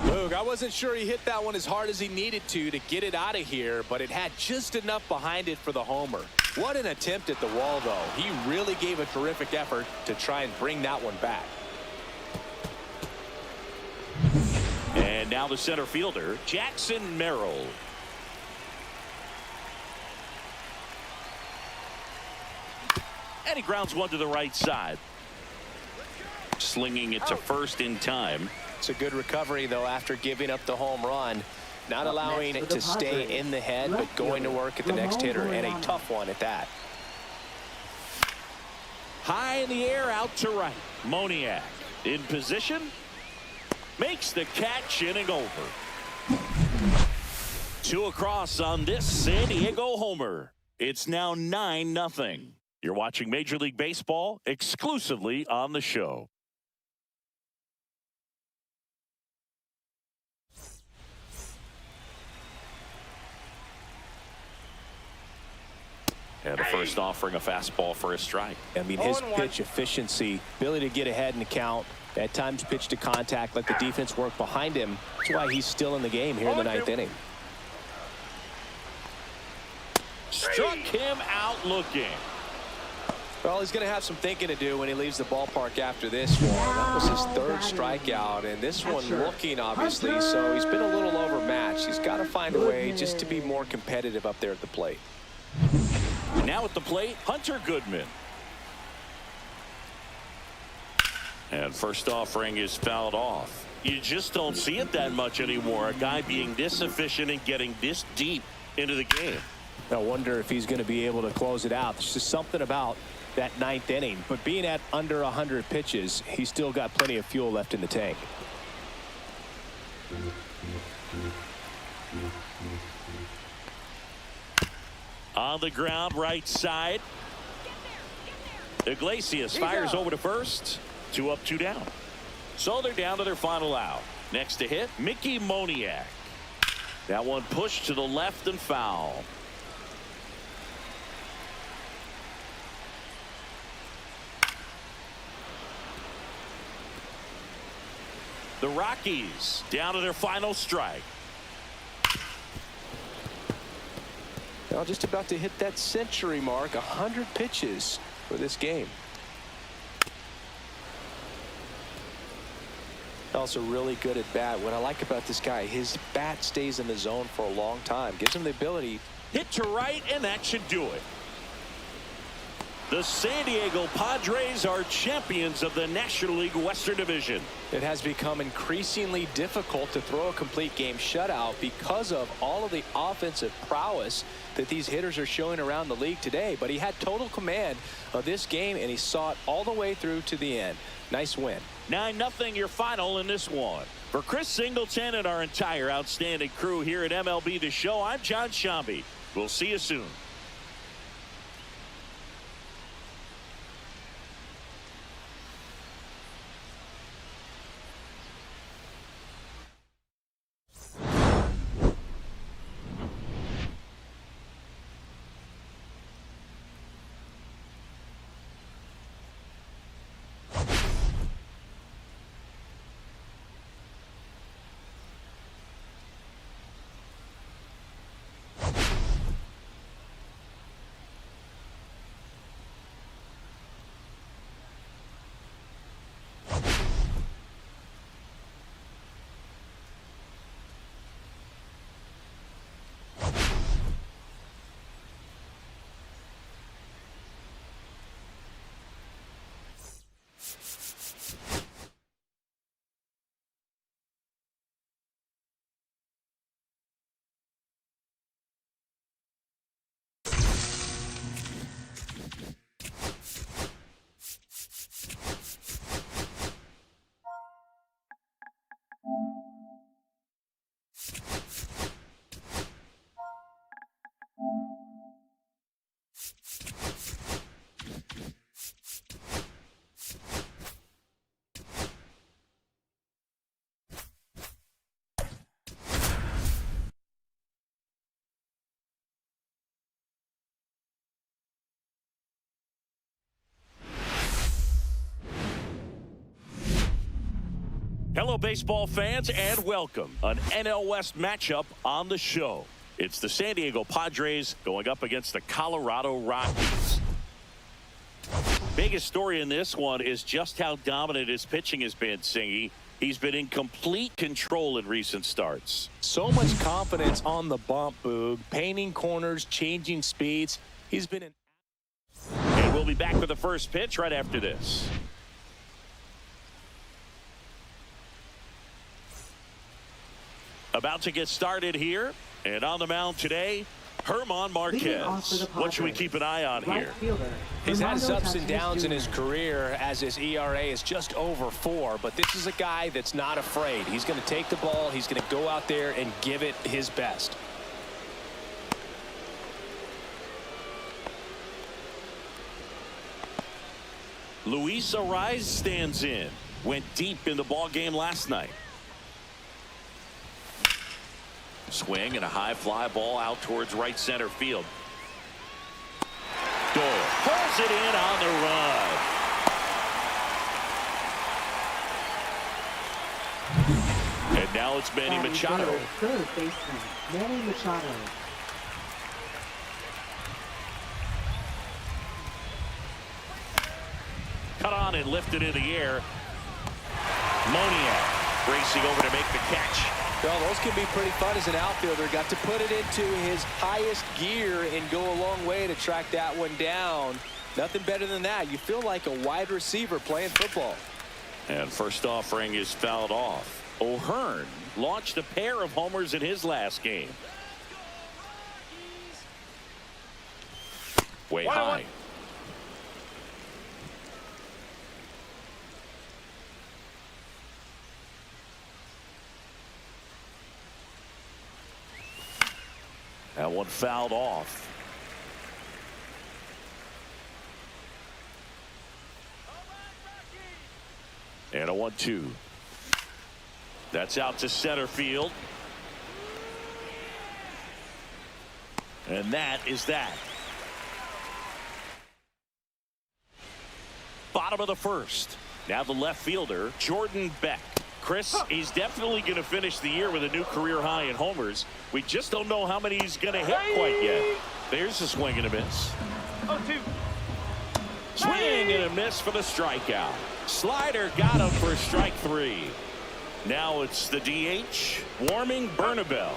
Speaker 2: Boog, I wasn't sure he hit that one as hard as he needed to get it out of here, but it had just enough behind it for the homer. What an attempt at the wall, though. He really gave a terrific effort to try and bring that one back.
Speaker 1: And now the center fielder, Jackson Merrill. And he grounds one to the right side. Slinging it to first in time.
Speaker 2: It's a good recovery, though, after giving up the home run. Not allowing it to stay in the head, but going to work at the next hitter, and a tough one at that.
Speaker 1: High in the air, out to right. Moniak in position. Makes the catch, inning over. 2 across on this San Diego homer. It's now 9-0. You're watching Major League Baseball exclusively on the show. And the first offering a fastball for a strike.
Speaker 2: I mean, his pitch efficiency, ability to get ahead in the count, at times pitch to contact, let the defense work behind him. That's why he's still in the game here in the 9th inning.
Speaker 1: Struck him out looking.
Speaker 2: Well, he's going to have some thinking to do when he leaves the ballpark after this one. That was his third strikeout, and this one looking, obviously, so he's been a little overmatched. He's got to find a way just to be more competitive up there at the plate.
Speaker 1: Now at the plate, Hunter Goodman. And first offering is fouled off. You just don't see it that much anymore. A guy being this efficient and getting this deep into the game.
Speaker 2: I wonder if he's going to be able to close it out. There's just something about that ninth inning. But being at under 100 pitches, he's still got plenty of fuel left in the tank.
Speaker 1: On the ground, right side. Iglesias fires over to first. 2 up, 2 down. So they're down to their final out. Next to hit, Mickey Moniak. That one pushed to the left and foul. The Rockies down to their final strike.
Speaker 2: Now just about to hit that century mark, 100 pitches for this game. Also really good at bat. What I like about this guy, his bat stays in the zone for a long time. Gives him the ability.
Speaker 1: Hit to right, and that should do it. The San Diego Padres are champions of the National League Western Division.
Speaker 2: It has become increasingly difficult to throw a complete game shutout because of all of the offensive prowess that these hitters are showing around the league today. But he had total command of this game, and he saw it all the way through to the end. Nice win.
Speaker 1: 9-0 your final in this one. For Chris Singleton and our entire outstanding crew here at MLB The Show, I'm John Shambi. We'll see you soon. Hello, baseball fans, and welcome. An NL West matchup on the show. It's the San Diego Padres going up against the Colorado Rockies. Biggest story in this one is just how dominant his pitching has been, Singy. He's been in complete control in recent starts.
Speaker 2: So much confidence on the bump, Boog. Painting corners, changing speeds. He's been in.
Speaker 1: And we'll be back with the first pitch right after this. About to get started here, and on the mound today, Germán Marquez. What should we keep an eye on here?
Speaker 2: He's had his ups and downs in his career as his ERA is just over 4, but this is a guy that's not afraid. He's going to take the ball, he's going to go out there and give it his best.
Speaker 1: Luis Arraez stands in. Went deep in the ball game last night. Swing and a high fly ball out towards right center field. Doyle pulls it in on the run. And now it's Manny Machado.
Speaker 4: Third baseman, Manny Machado.
Speaker 1: and lifted in the air. Moniak racing over to make the catch.
Speaker 2: Well, those can be pretty fun as an outfielder. Got to put it into his highest gear and go a long way to track that one down. Nothing better than that. You feel like a wide receiver playing football.
Speaker 1: And first offering is fouled off. O'Hearn launched a pair of homers in his last game. Way high. That one fouled off. And a 1-2. That's out to center field. And that is that. Bottom of the first. Now the left fielder, Jordan Beck. Chris, he's definitely going to finish the year with a new career high in homers. We just don't know how many he's going to hit quite yet. There's a swing and a miss.
Speaker 3: 0-2.
Speaker 1: Swing and a miss for the strikeout. Slider got him for strike 3. Now it's the DH, Warming Bernabel.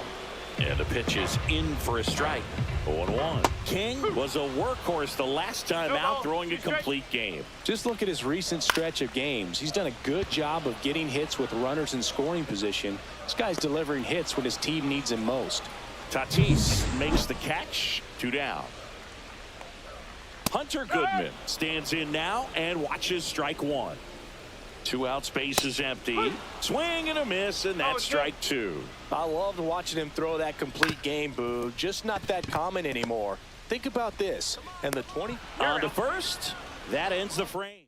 Speaker 1: And the pitch is in for a strike. 0-1. King was a workhorse the last time out, throwing a complete game.
Speaker 2: Just look at his recent stretch of games. He's done a good job of getting hits with runners in scoring position. This guy's delivering hits when his team needs him most.
Speaker 1: Tatis makes the catch. 2 down. Hunter Goodman stands in now and watches strike 1. 2 outs, base is empty. Swing and a miss, and that's strike 2.
Speaker 2: I loved watching him throw that complete game, Boo. Just not that common anymore. Think about this. And the 20
Speaker 1: on to first. That ends the frame.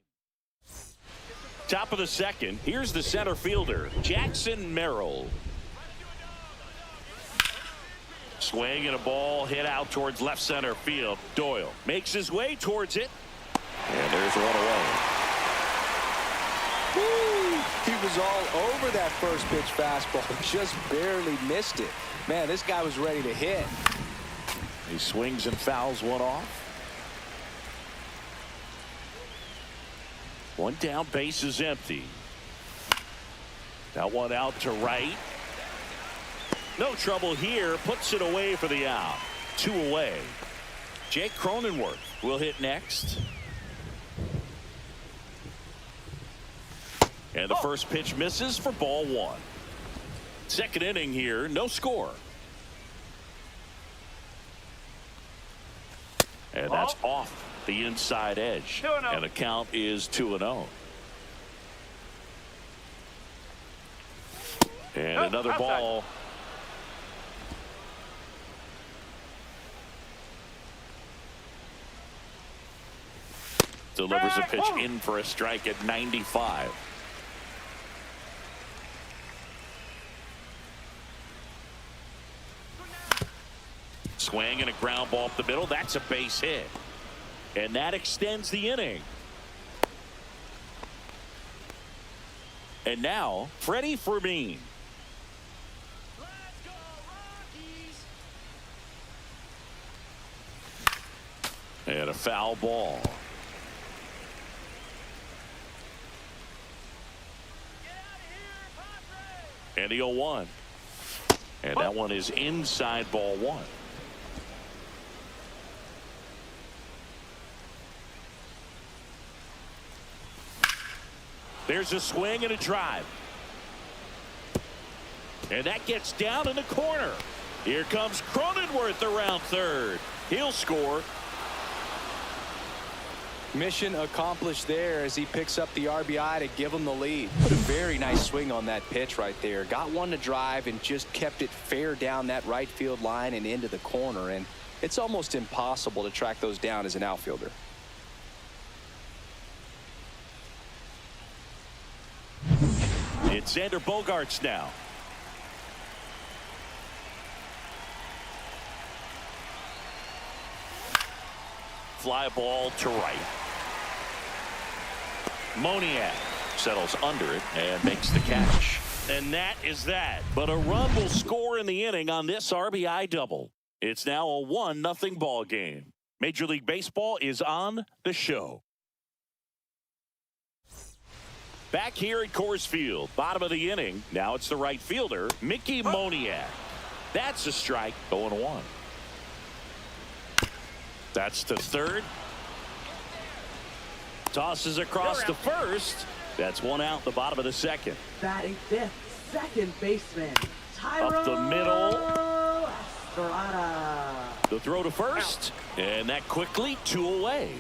Speaker 1: Top of the second. Here's the center fielder, Jackson Merrill. Swing and a ball hit out towards left center field. Doyle makes his way towards it. And there's one away.
Speaker 2: Woo! He was all over that first pitch fastball. Just barely missed it. Man, this guy was ready to hit.
Speaker 1: He swings and fouls one off. 1 down, base is empty. That one out to right. No trouble here. Puts it away for the out. 2 away. Jake Cronenworth will hit next. And the first pitch misses for ball 1. Second inning here, no score. And that's off the inside edge.
Speaker 3: 2-0.
Speaker 1: And the count is 2-0. And another ball. Delivers a pitch in for a strike at 95. Swing and a ground ball up the middle. That's a base hit. And that extends the inning. And now, Freddy Fermin.
Speaker 3: Let's go, Rockies.
Speaker 1: And a foul ball.
Speaker 3: Get out of here, Padres.
Speaker 1: And the 0-1. And that one is inside ball 1. There's a swing and a drive. And that gets down in the corner. Here comes Cronenworth around third. He'll score.
Speaker 2: Mission accomplished there as he picks up the RBI to give him the lead. Put a very nice swing on that pitch right there. Got one to drive and just kept it fair down that right field line and into the corner. And it's almost impossible to track those down as an outfielder.
Speaker 1: It's Xander Bogaerts now. Fly ball to right. Moniak settles under it and makes the catch. And that is that. But a run will score in the inning on this RBI double. It's now a 1-0 ball game. Major League Baseball is on the show. Back here at Coors Field, bottom of the inning. Now it's the right fielder, Mickey Moniak. That's a strike. 0-1. That's to third. Tosses across to first. That's one out. The bottom of the second.
Speaker 4: Batting fifth, second baseman, Thairo
Speaker 1: Up the middle.
Speaker 4: Estrada.
Speaker 1: The throw to first, and that quickly 2 away.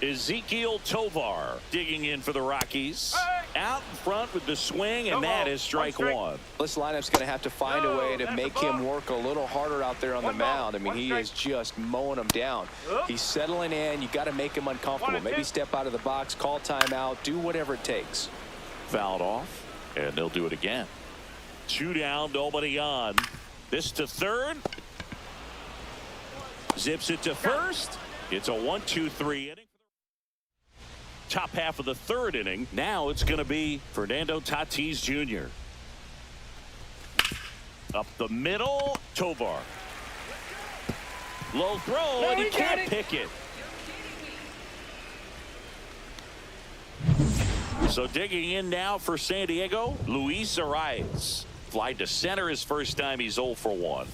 Speaker 1: Ezequiel Tovar digging in for the Rockies. Out in front with the swing, and that is strike one.
Speaker 2: This lineup's going to have to find a way to make him work a little harder out there on the mound. I mean, he is just mowing them down. He's settling in. You got to make him uncomfortable. Maybe step out of the box, call timeout, do whatever it takes.
Speaker 1: Fouled off, and they'll do it again. 2 down, nobody on. This to third. Zips it to first. It's a 1-2-3 inning. Top half of the third inning. Now it's going to be Fernando Tatis Jr. Up the middle, Tovar. Low throw, and he can't pick it. So digging in now for San Diego, Luis Arraez. Fly to center his first time. He's 0 for 1.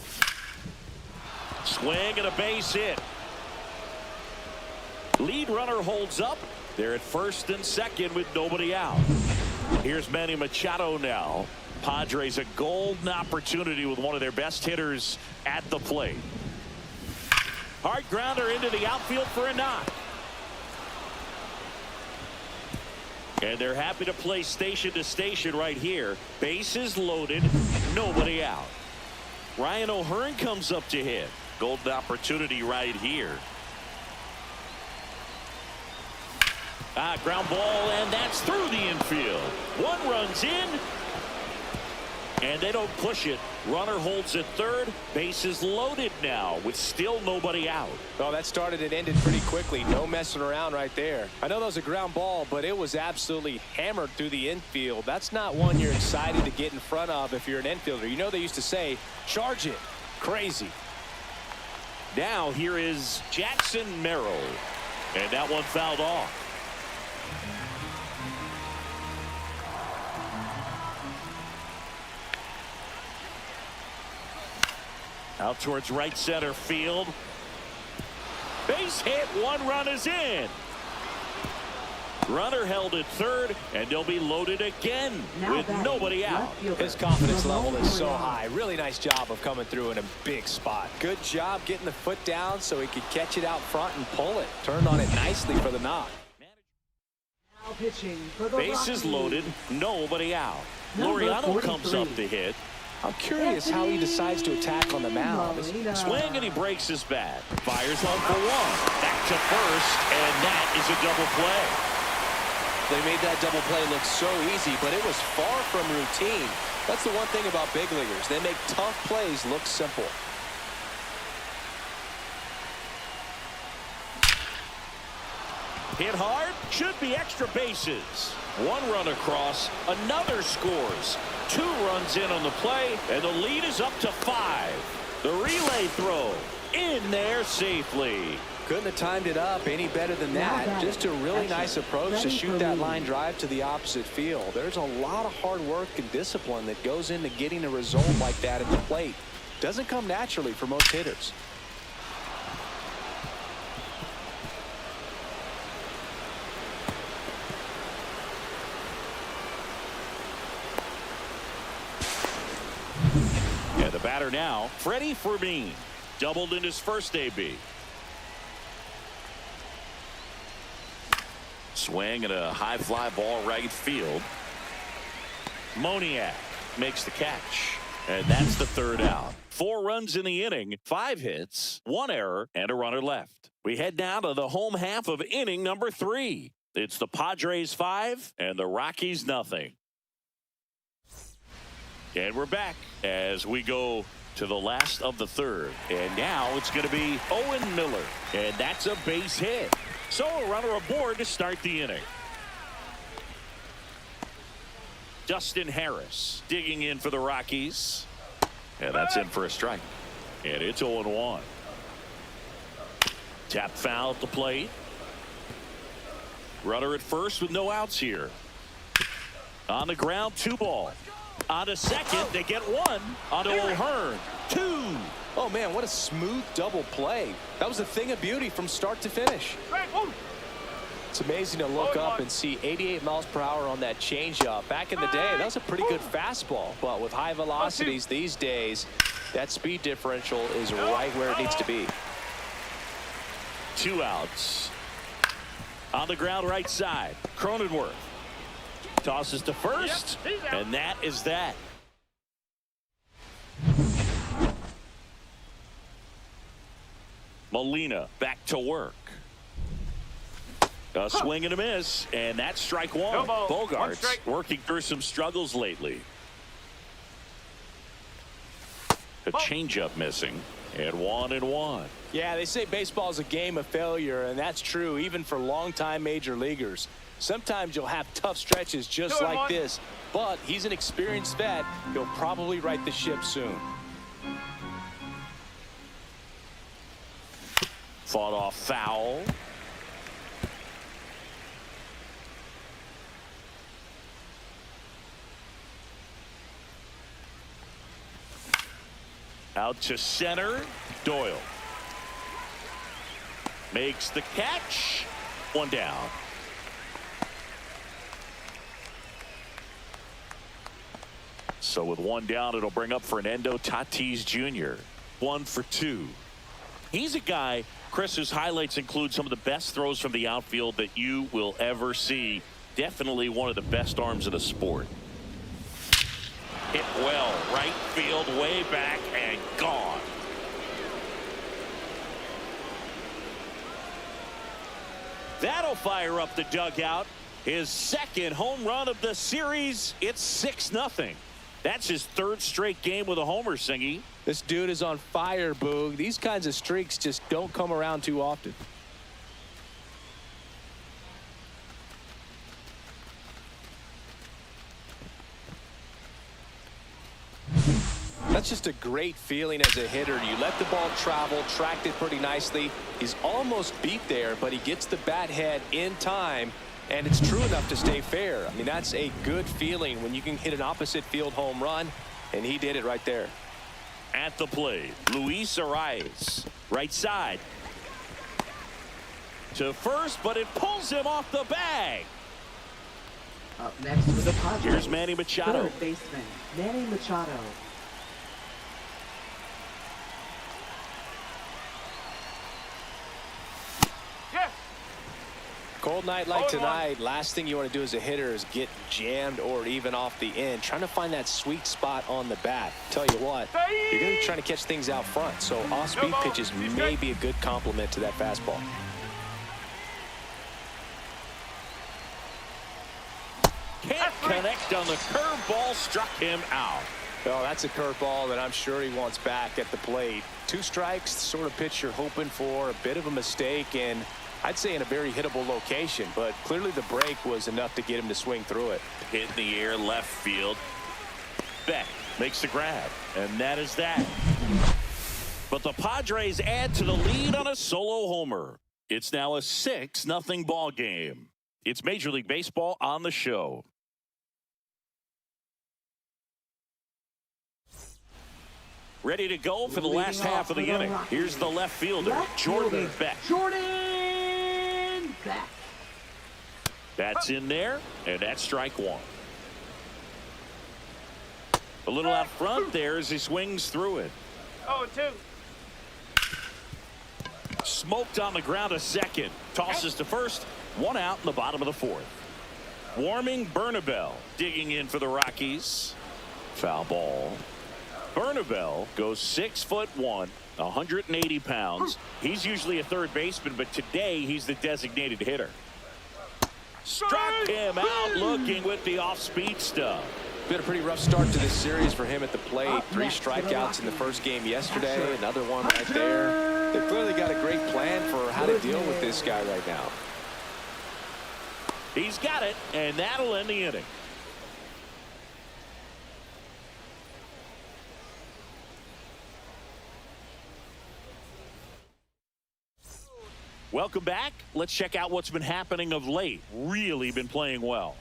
Speaker 1: Swing and a base hit. Lead runner holds up. They're at first and second with nobody out. Here's Manny Machado now. Padres a golden opportunity with one of their best hitters at the plate. Hard grounder into the outfield for a knock. And they're happy to play station to station right here. Bases loaded, nobody out. Ryan O'Hearn comes up to hit. Golden opportunity right here. Ground ball, and that's through the infield. 1 runs in, and they don't push it. Runner holds at third. Bases loaded now with still nobody out.
Speaker 2: Oh, that started and ended pretty quickly. No messing around right there. I know that was a ground ball, but it was absolutely hammered through the infield. That's not one you're excited to get in front of if you're an infielder. You know they used to say, charge it. Crazy.
Speaker 1: Now here is Jackson Merrill, and that one fouled off. Out towards right center field. Base hit. 1 run is in. Runner held at third, and they'll be loaded again with nobody out.
Speaker 2: His confidence level is so high. Really nice job of coming through in a big spot. Good job getting the foot down so he could catch it out front and pull it. Turned on it nicely for the knock.
Speaker 4: Now pitching for the
Speaker 1: Bases
Speaker 4: Rockies.
Speaker 1: loaded, nobody out.
Speaker 4: Number
Speaker 1: Laureano comes
Speaker 4: 43.
Speaker 1: up to hit.
Speaker 2: I'm curious how he decides to attack on the mound.
Speaker 1: Swing, and he breaks his bat. Fires home for 1. Back to first, and that is a double play.
Speaker 2: They made that double play look so easy, but it was far from routine. That's the one thing about big leaguers. They make tough plays look simple.
Speaker 1: Hit hard, should be extra bases. 1 run across, another scores. 2 runs in on the play, and the lead is up to 5. The relay throw in there safely.
Speaker 2: Couldn't have timed it up any better than that. Just a really nice approach to shoot that line drive to the opposite field. There's a lot of hard work and discipline that goes into getting a result like that at the plate. Doesn't come naturally for most hitters.
Speaker 1: And the batter now, Freddy Fermin, doubled in his first AB. Swing and a high fly ball right field. Moniak makes the catch, and that's the 3rd out. 4 runs in the inning, 5 hits, 1 error, and a runner left. We head now to the home half of inning number 3. It's the Padres 5 and the Rockies nothing. And we're back as we go to the last of the 3rd. And now it's going to be Owen Miller, and that's a base hit. So a runner aboard to start the inning. Dustin Harris digging in for the Rockies. And that's in for a strike. And it's 0-1. Tap foul at the plate. Runner at first with no outs here. On the ground, 2 ball. On to second, they get 1. On to O'Hearn, 2.
Speaker 2: Oh, man, what a smooth double play. That was a thing of beauty from start to finish. It's amazing to look up and see 88 miles per hour on that changeup. Back in the day, that was a pretty good fastball. But with high velocities these days, that speed differential is right where it needs to be.
Speaker 1: 2 outs. On the ground, right side, Cronenworth tosses to first, and that is that. Molina back to work. A swing and a miss, and that's strike 1.
Speaker 3: No ball.
Speaker 1: Bogaerts
Speaker 3: 1 strike.
Speaker 1: working through some struggles lately. A changeup missing, and 1-1.
Speaker 2: Yeah, they say baseball is a game of failure, and that's true even for longtime major leaguers. Sometimes you'll have tough stretches just like this, but he's an experienced vet. He'll probably right the ship soon.
Speaker 1: Fought off foul. Out to center, Doyle. Makes the catch. 1 down. So with 1 down, it'll bring up Fernando Tatis Jr. 1 for 2. He's a guy, Chris, whose highlights include some of the best throws from the outfield that you will ever see. Definitely one of the best arms of the sport. Hit well, right field, way back, and gone. That'll fire up the dugout. His 2nd home run of the series. It's 6-0. That's his 3rd straight game with a homer, Singy.
Speaker 2: This dude is on fire, Boog. These kinds of streaks just don't come around too often. That's just a great feeling as a hitter. You let the ball travel, tracked it pretty nicely. He's almost beat there, but he gets the bat head in time, and it's true enough to stay fair. I mean, that's a good feeling when you can hit an opposite field home run, and he did it right there.
Speaker 1: At the plate, Luis Arraez, right side. To first, but it pulls him off the bag.
Speaker 4: Up next for the Padres.
Speaker 1: Here's Manny Machado.
Speaker 4: 3rd baseman, Manny Machado.
Speaker 2: Cold night like tonight, last thing you want to do as a hitter is get jammed or even off the end. Trying to find that sweet spot on the bat. Tell you what, you're going to be trying to catch things out front, so off-speed pitches may be a good complement to that fastball.
Speaker 1: Can't connect on the curveball, struck him out.
Speaker 2: Oh, that's a curveball that I'm sure he wants back at the plate. 2 strikes, the sort of pitch you're hoping for, a bit of a mistake, and I'd say in a very hittable location, but clearly the break was enough to get him to swing through it.
Speaker 1: Hit in the air, left field. Beck makes the grab, and that is that. But the Padres add to the lead on a solo homer. It's now a 6-0 ball game. It's Major League Baseball on the show. Ready to go for the last half of the inning. Here's the left fielder, Jordan Beck.
Speaker 4: Jordan Beck.
Speaker 1: That's in there, and that's strike 1. A little out front there as he swings through it.
Speaker 3: 0-2.
Speaker 1: Smoked on the ground to second. Tosses to first. 1 out in the bottom of the 4th. Warming Bernabel digging in for the Rockies. Foul ball. Bernabel goes 6'1", 180 pounds. He's usually a third baseman, but today he's the designated hitter. Struck him out looking with the off-speed stuff.
Speaker 2: Been a pretty rough start to this series for him at the plate. 3 strikeouts in the first game yesterday. Another one right there. They've clearly got a great plan for how to deal with this guy right now.
Speaker 1: He's got it, and that'll end the inning. Welcome back. Let's check out what's been happening of late. Really been playing well.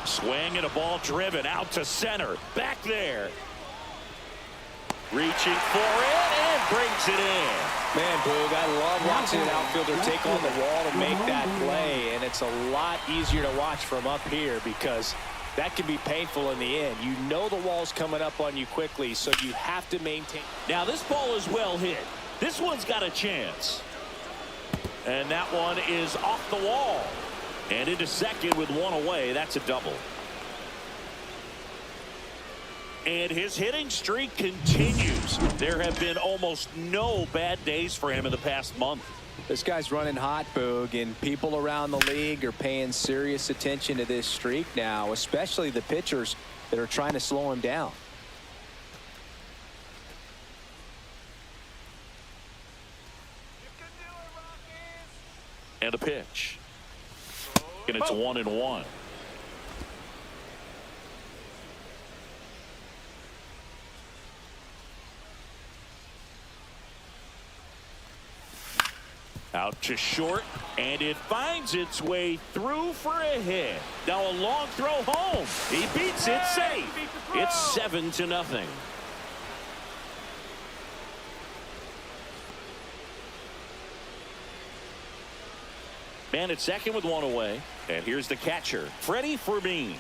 Speaker 1: Swing and a ball driven out to center. Back there. Reaching for it and brings it in.
Speaker 2: Man, Boog, I love watching an outfielder take on the wall to make that play, and it's a lot easier to watch from up here because that can be painful in the end. You know the wall's coming up on you quickly, so you have to maintain.
Speaker 1: Now this ball is well hit. This one's got a chance. And that one is off the wall. And into second with one away. That's a double. And his hitting streak continues. There have been almost no bad days for him in the past month.
Speaker 2: This guy's running hot, Boog, and people around the league are paying serious attention to this streak now, especially the pitchers that are trying to slow him down.
Speaker 1: And a pitch. And it's 1-1. Out to short, and it finds its way through for a hit. Now a long throw home. He beats it safe. It's 7-0. Man at second with one away. And here's the catcher, Freddy Fermin.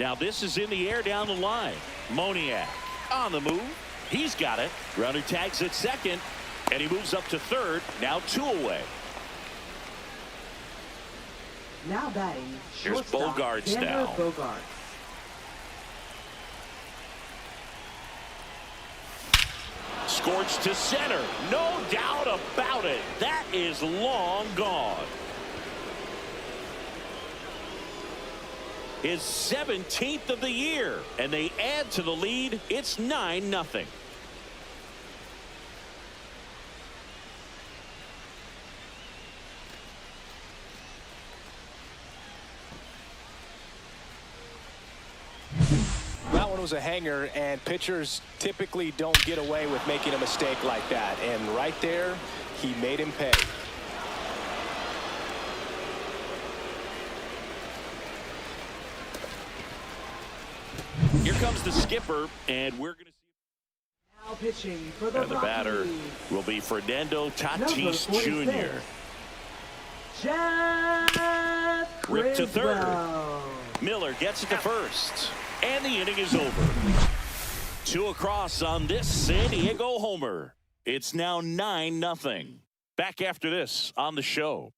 Speaker 1: Now this is in the air down the line. Moniak on the move. He's got it. Runner tags at second, and he moves up to third. Now 2 away.
Speaker 4: Now batting,
Speaker 1: Here's
Speaker 4: shortstop,
Speaker 1: Bogaerts
Speaker 4: Xander
Speaker 1: now.
Speaker 4: Bogaerts.
Speaker 1: Scorched to center. No doubt about it. That is long gone. His 17th of the year, and they add to the lead. It's 9-0.
Speaker 2: That one was a hanger, and pitchers typically don't get away with making a mistake like that. And right there, he made him pay.
Speaker 1: Here comes the skipper, and we're going to see.
Speaker 4: Now pitching for the
Speaker 1: And the batter
Speaker 4: Rockies,
Speaker 1: will be Fernando Tatis
Speaker 4: number
Speaker 1: Jr.
Speaker 4: 46, Jeff
Speaker 1: Ripped to third.
Speaker 4: Griswold.
Speaker 1: Miller gets it to first, and the inning is over. 2 across on this San Diego homer. It's now 9-0. Back after this on the show.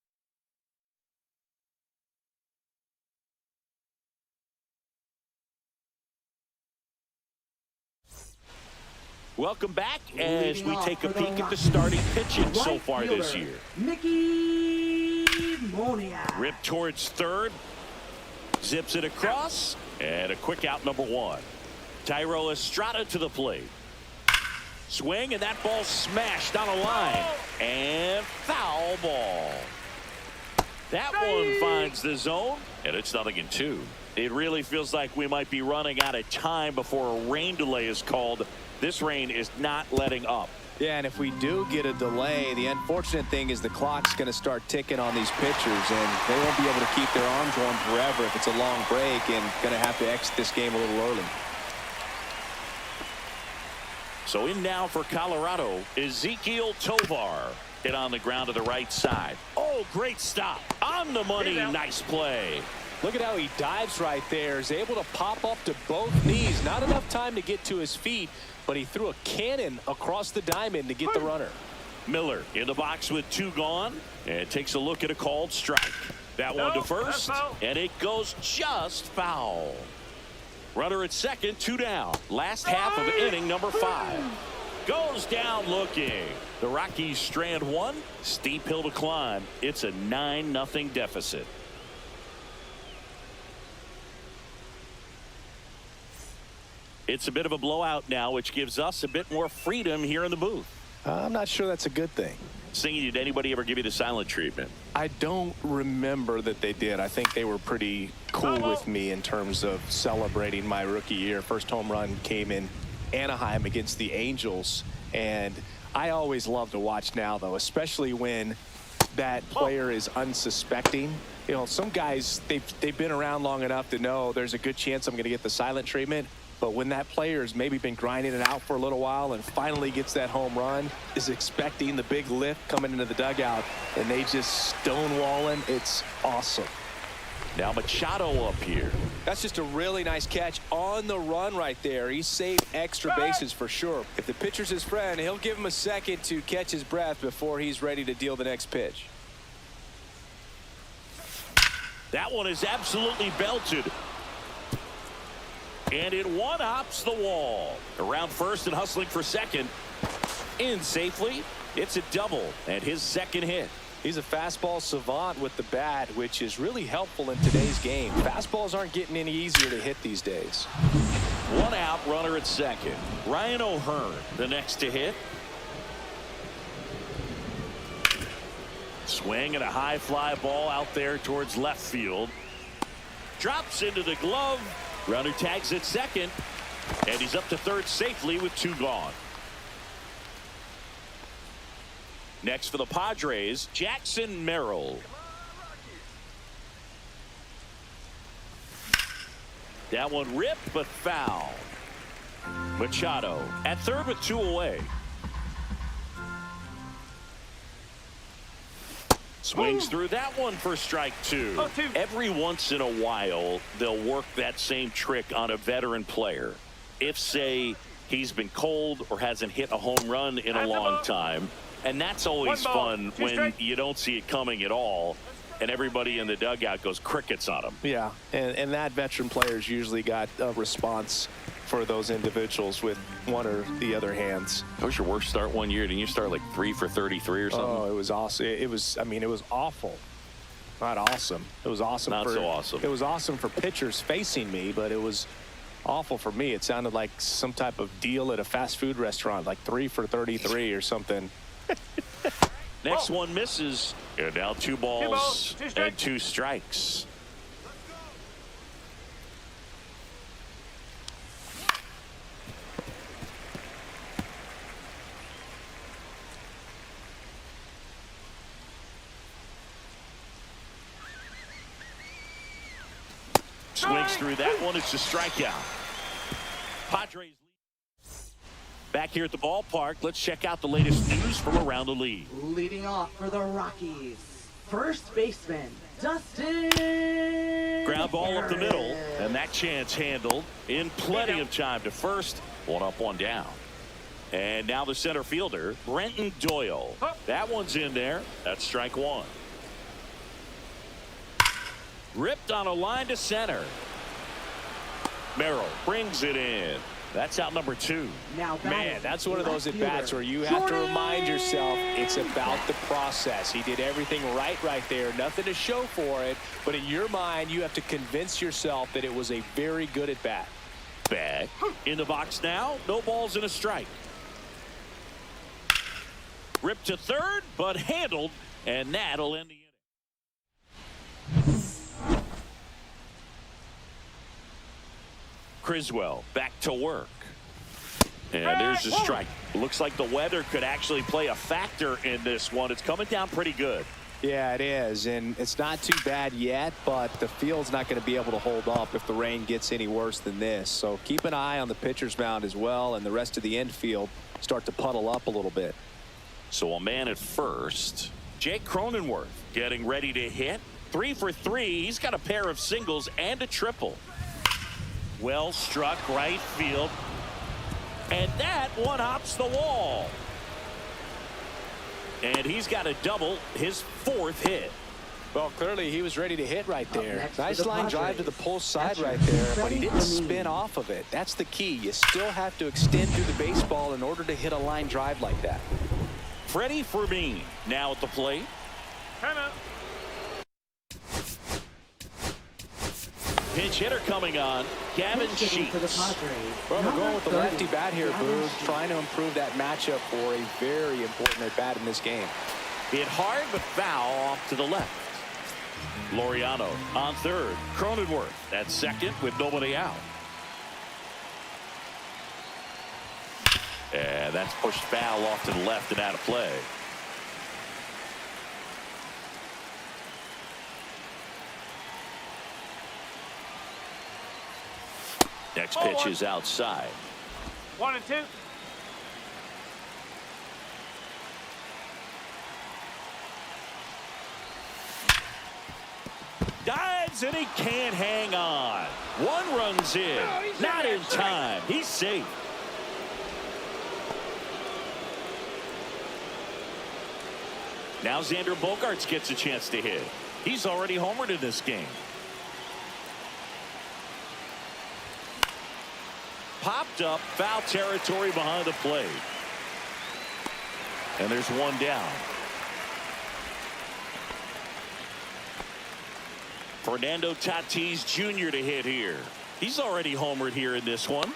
Speaker 1: Welcome back as we take a peek at the starting pitching so far this year.
Speaker 4: Mickey Moniak.
Speaker 1: Ripped towards third. Zips it across. And a quick out, number 1. Thairo Estrada to the plate. Swing, and that ball smashed on a line. And foul ball. That one finds the zone, and it's 0-2. It really feels like we might be running out of time before a rain delay is called. This rain is not letting up.
Speaker 2: Yeah, and if we do get a delay, the unfortunate thing is the clock's going to start ticking on these pitchers, and they won't be able to keep their arms warm forever if it's a long break, and going to have to exit this game a little early.
Speaker 1: So in now for Colorado, Ezequiel Tovar. Hit on the ground to the right side. Oh, great stop. On the money. Nice play.
Speaker 2: Look at how he dives right there. Is able to pop up to both knees. Not enough time to get to his feet, but he threw a cannon across the diamond to get the runner.
Speaker 1: Miller in the box with 2 gone, and takes a look at a called strike. That one to first, and it goes just foul. Runner at second, 2 down. Last half of inning number 5. Goes down looking. The Rockies strand 1. Steep hill to climb. It's a 9-0 deficit. It's a bit of a blowout now, which gives us a bit more freedom here in the booth.
Speaker 2: I'm not sure that's a good thing.
Speaker 1: Singing, did anybody ever give you the silent treatment?
Speaker 2: I don't remember that they did. I think they were pretty cool with me in terms of celebrating my rookie year. First home run came in Anaheim against the Angels, and I always love to watch now, though, especially when that player is unsuspecting. You know, some guys, they've been around long enough to know there's a good chance I'm going to get the silent treatment. But when that player has maybe been grinding it out for a little while and finally gets that home run, is expecting the big lift coming into the dugout, and they just stonewall him, it's awesome.
Speaker 1: Now Machado up here.
Speaker 2: That's just a really nice catch on the run right there. He saved extra bases for sure. If the pitcher's his friend, he'll give him a second to catch his breath before he's ready to deal the next pitch.
Speaker 1: That one is absolutely belted. And it one-hops the wall. Around first and hustling for second. In safely. It's a double and his second hit.
Speaker 2: He's a fastball savant with the bat, which is really helpful in today's game. Fastballs aren't getting any easier to hit these days.
Speaker 1: One out, runner at second. Ryan O'Hearn, the next to hit. Swing and a high fly ball out there towards left field. Drops into the glove. Runner tags at second. And he's up to third safely with two gone. Next for the Padres, Jackson Merrill. That one ripped but foul. Machado at third with two away. Swings through that one for strike two. Every once in a while, they'll work that same trick on a veteran player. If, say, he's been cold or hasn't hit a home run in a long time. And that's always fun when you don't see it coming at all. And everybody in the dugout goes crickets on him.
Speaker 2: Yeah, and that veteran player's usually got a response for those individuals with one or the other hands.
Speaker 1: That was your worst start one year. Didn't you start like 3 for 33 or something?
Speaker 2: Oh, it was awesome. It was, I mean, it was awful. Not awesome. It was awesome.
Speaker 1: Not so awesome.
Speaker 2: It was awesome for pitchers facing me, but it was awful for me. It sounded like some type of deal at a fast food restaurant, like 3 for 33 or something.
Speaker 1: Next one misses. And now two balls and two strikes. Swings through that one. It's a strikeout. Padres back here at the ballpark. Let's check out the latest news from around the league.
Speaker 4: Leading off for the Rockies, first baseman Dustin.
Speaker 1: Ground ball up the middle, and that chance handled in plenty of time to first. One up, one down. And now the center fielder, Brenton Doyle. That one's in there. That's strike one. Ripped on a line to center. Merrill brings it in. That's out number two.
Speaker 4: Now
Speaker 2: man, that's one of those at bats where you have to remind yourself it's about the process. He did everything right there. Nothing to show for it. But in your mind, you have to convince yourself that it was a very good at bat.
Speaker 1: Back in the box now. No balls and a strike. Ripped to third, but handled, and that'll end the inning. Criswell back to work. And there's a strike. Looks like the weather could actually play a factor in this one. It's coming down pretty good.
Speaker 2: Yeah, it is. And it's not too bad yet, but the field's not going to be able to hold up if the rain gets any worse than this. So keep an eye on the pitcher's mound as well, and the rest of the infield start to puddle up a little bit.
Speaker 1: So a man at first. Jake Cronenworth getting ready to hit. 3 for 3. He's got a pair of singles and a triple. Well struck right field. And that one hops the wall. And he's got a double, his fourth hit.
Speaker 2: Well, clearly he was ready to hit right there. Nice line drive to the pull side right
Speaker 4: Catcher,
Speaker 2: there, but he
Speaker 4: Freddy
Speaker 2: didn't
Speaker 4: Fermin.
Speaker 2: spin off of it. That's the key. You still have to extend through the baseball in order to hit a line drive like that.
Speaker 1: Freddy Fermin now at the plate.
Speaker 3: Timeout.
Speaker 1: Pinch hitter coming on, Gavin Sheets.
Speaker 4: For the Padres.
Speaker 2: Well, we're going with the
Speaker 4: 30,
Speaker 2: lefty bat here,
Speaker 4: Gavin
Speaker 2: Boog,
Speaker 4: Sheets.
Speaker 2: trying to improve that matchup for a very important at bat in this game.
Speaker 1: Hit hard but foul off to the left. Laureano on third. Cronenworth at second with nobody out. And that's pushed foul off to the left and out of play. Next pitch is outside.
Speaker 3: 1 and 2.
Speaker 1: Dives and he can't hang on. 1 run's in. Not in time. He's safe. Now Xander Bogaerts gets a chance to hit. He's already homered in this game. Popped up, foul territory behind the plate. And there's 1 down. Fernando Tatis Jr. to hit here. He's already homered here in this one.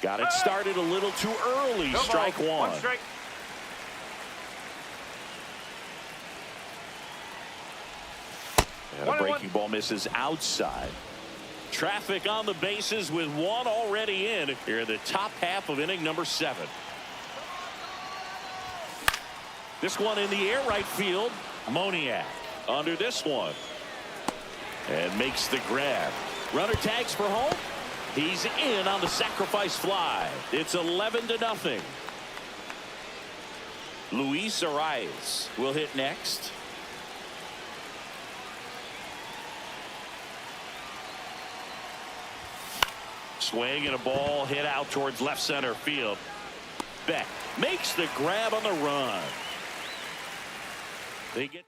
Speaker 1: Got it started a little too early. Strike 1.
Speaker 3: 1 strike.
Speaker 1: And a breaking ball misses outside. Traffic on the bases with 1 already in here in the top half of inning number 7. This one in the air right field. Moniak under this one. And makes the grab. Runner tags for home. He's in on the sacrifice fly. It's 11-0. Luis Arraez will hit next. Swing and a ball hit out towards left center field. Beck makes the grab on the run. They get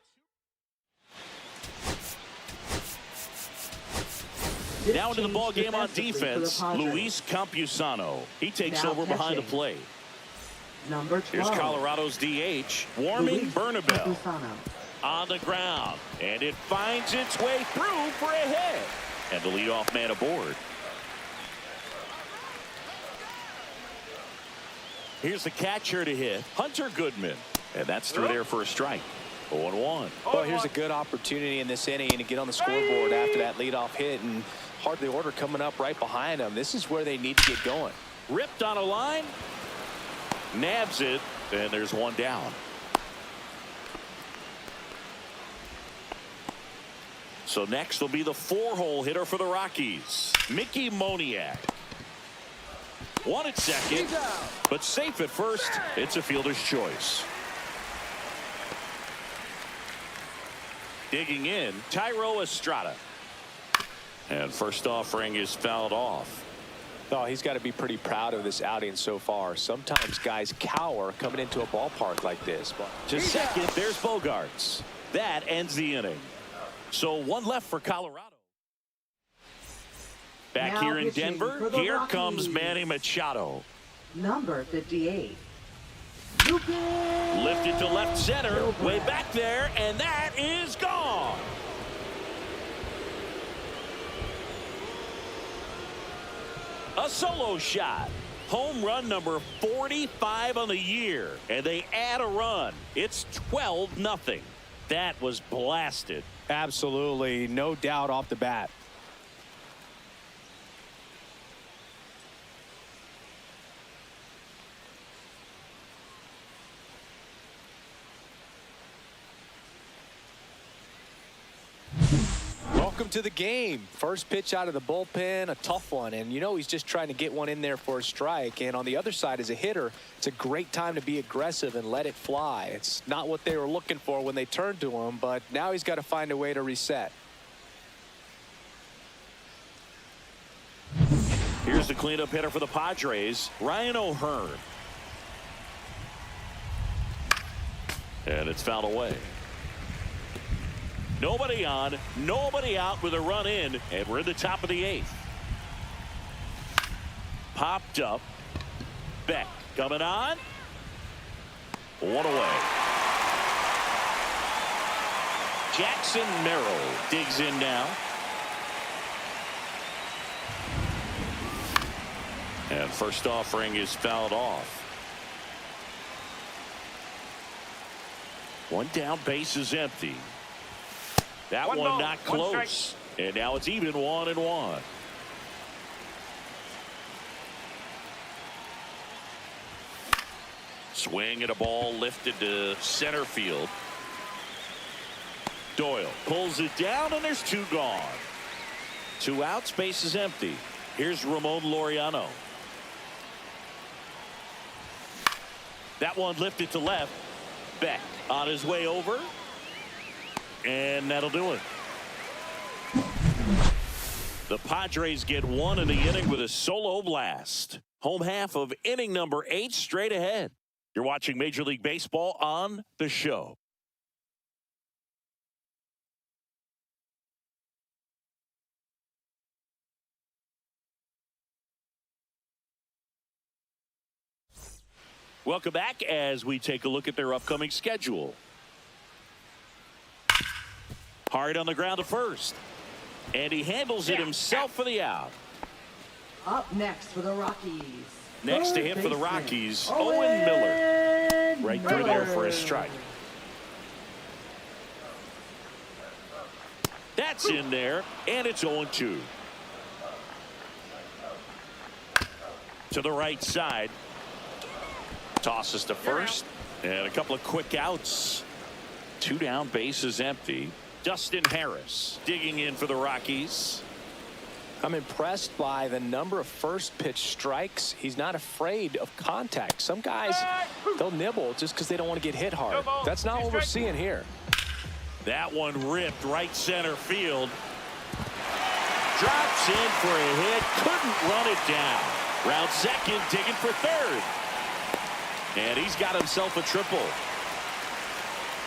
Speaker 1: now into the ball game on defense. Luis Campusano. He takes over behind the plate.
Speaker 4: Number 12.
Speaker 1: Here's Colorado's DH warming Bernabel on the ground, and it finds its way through for a hit, and the leadoff man aboard. Here's the catcher to hit, Hunter Goodman, and that's through there for a strike. 0-1.
Speaker 2: Well, here's a good opportunity in this inning to get on the scoreboard after that leadoff hit, and hardly order coming up right behind them. This is where they need to get going.
Speaker 1: Ripped on a line, nabs it, and there's 1 down. So next will be the 4-hole hitter for the Rockies, Mickey Moniak. 1 at second, but safe at first. It's a fielder's choice. Digging in, Thairo Estrada. And first offering is fouled off.
Speaker 2: Oh, he's got to be pretty proud of this outing so far. Sometimes guys cower coming into a ballpark like this.
Speaker 1: To second, there's Bogaerts. That ends the inning. So 1 left for Colorado. Back
Speaker 4: Now
Speaker 1: here in
Speaker 4: pitching
Speaker 1: Denver,
Speaker 4: for the
Speaker 1: here
Speaker 4: Rockies.
Speaker 1: comes Manny Machado.
Speaker 4: Number 58.
Speaker 1: Lifted to left center, way back there, and that is gone. A solo shot. Home run number 45 on the year, and they add a run. It's 12-0. That was blasted.
Speaker 2: Absolutely, no doubt off the bat. Welcome to the game. First pitch out of the bullpen, a tough one, and you know he's just trying to get one in there for a strike. And on the other side, as a hitter, it's a great time to be aggressive and let it fly. It's not what they were looking for when they turned to him, but now he's got to find a way to reset.
Speaker 1: Here's the cleanup hitter for the Padres, Ryan O'Hearn. And it's fouled away. Nobody on, nobody out with a run in, and we're in the top of the 8th. Popped up. Beck coming on. 1 away. Jackson Merrill digs in now. And first offering is fouled off. 1 down, base is empty. That one
Speaker 3: ball,
Speaker 1: not
Speaker 3: 1
Speaker 1: close.
Speaker 3: strike.
Speaker 1: And now it's even 1-1. Swing and a ball lifted to center field. Doyle pulls it down, and there's 2 gone. 2 outs, base is empty. Here's Ramon Laureano. That one lifted to left. Beck on his way over. And that'll do it. The Padres get 1 in the inning with a solo blast. Home half of inning number 8 straight ahead. You're watching Major League Baseball on The Show. Welcome back as we take a look at their upcoming schedule. Hard on the ground to first. And he handles it himself for the out.
Speaker 4: Up next for the Rockies.
Speaker 1: Next to him for the Rockies, Owen Miller. Right through there for a strike. That's in there, and it's 0-2. To the right side. Tosses to first. And a couple of quick outs. 2 down, base is empty. Dustin Harris digging in for the Rockies.
Speaker 2: I'm impressed by the number of first pitch strikes. He's not afraid of contact. Some guys, they'll nibble just because they don't want to get hit hard. That's not what we're seeing here.
Speaker 1: That one ripped right center field. Drops in for a hit. Couldn't run it down. Round second, digging for third. And he's got himself a triple.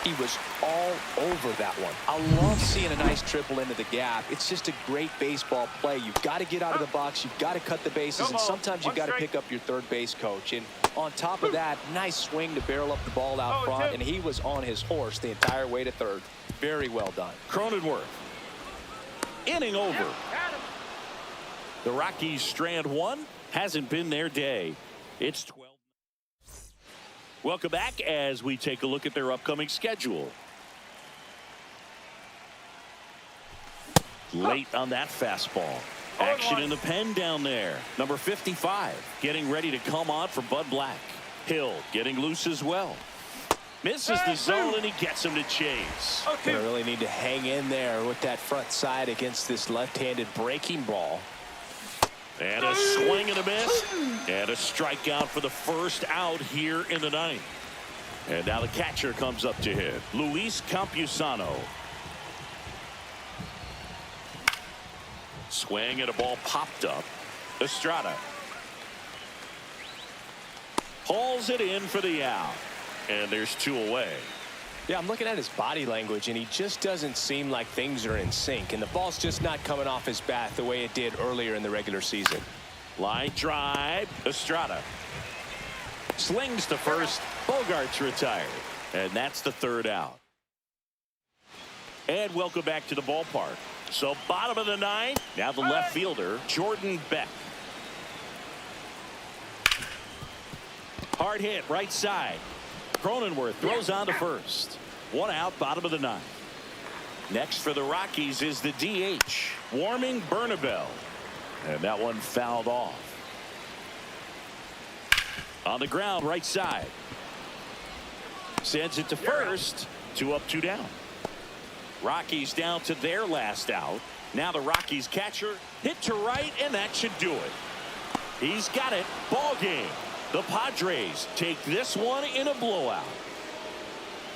Speaker 2: He was all over that one. I love seeing a nice triple into the gap. It's just a great baseball play. You've got to get out of the box. You've got to cut the bases. And sometimes you've got to pick up your third base coach. And on top of that, nice swing to barrel up the ball out front. And he was on his horse the entire way to third. Very well done.
Speaker 1: Cronenworth. Inning over. The Rockies strand 1. Hasn't been their day. It's 12. Welcome back as we take a look at their upcoming schedule. Late on that fastball. Action in the pen down there. Number 55 getting ready to come on for Bud Black. Hill getting loose as well. Misses the zone and he gets him to chase.
Speaker 2: They really need to hang in there with that front side against this left-handed breaking ball.
Speaker 1: And a swing and a miss. And a strikeout for the first out here in the ninth. And now the catcher comes up to hit. Luis Campusano. Swing and a ball popped up. Estrada. Hauls it in for the out. And there's 2 away.
Speaker 2: Yeah, I'm looking at his body language, and he just doesn't seem like things are in sync. And the ball's just not coming off his bat the way it did earlier in the regular season.
Speaker 1: Line drive. Estrada. Slings to first. Bogaerts retired. And that's the third out. And welcome back to the ballpark. So bottom of the ninth. Now the left fielder, Jordan Beck. Hard hit right side. Cronenworth throws on to first. 1 out, bottom of the ninth. Next for the Rockies is the DH, Warming Bernabel. And that one fouled off. On the ground, right side. Sends it to first. 2 up, 2 down. Rockies down to their last out. Now the Rockies catcher hit to right, and that should do it. He's got it. Ball game. The Padres take this one in a blowout.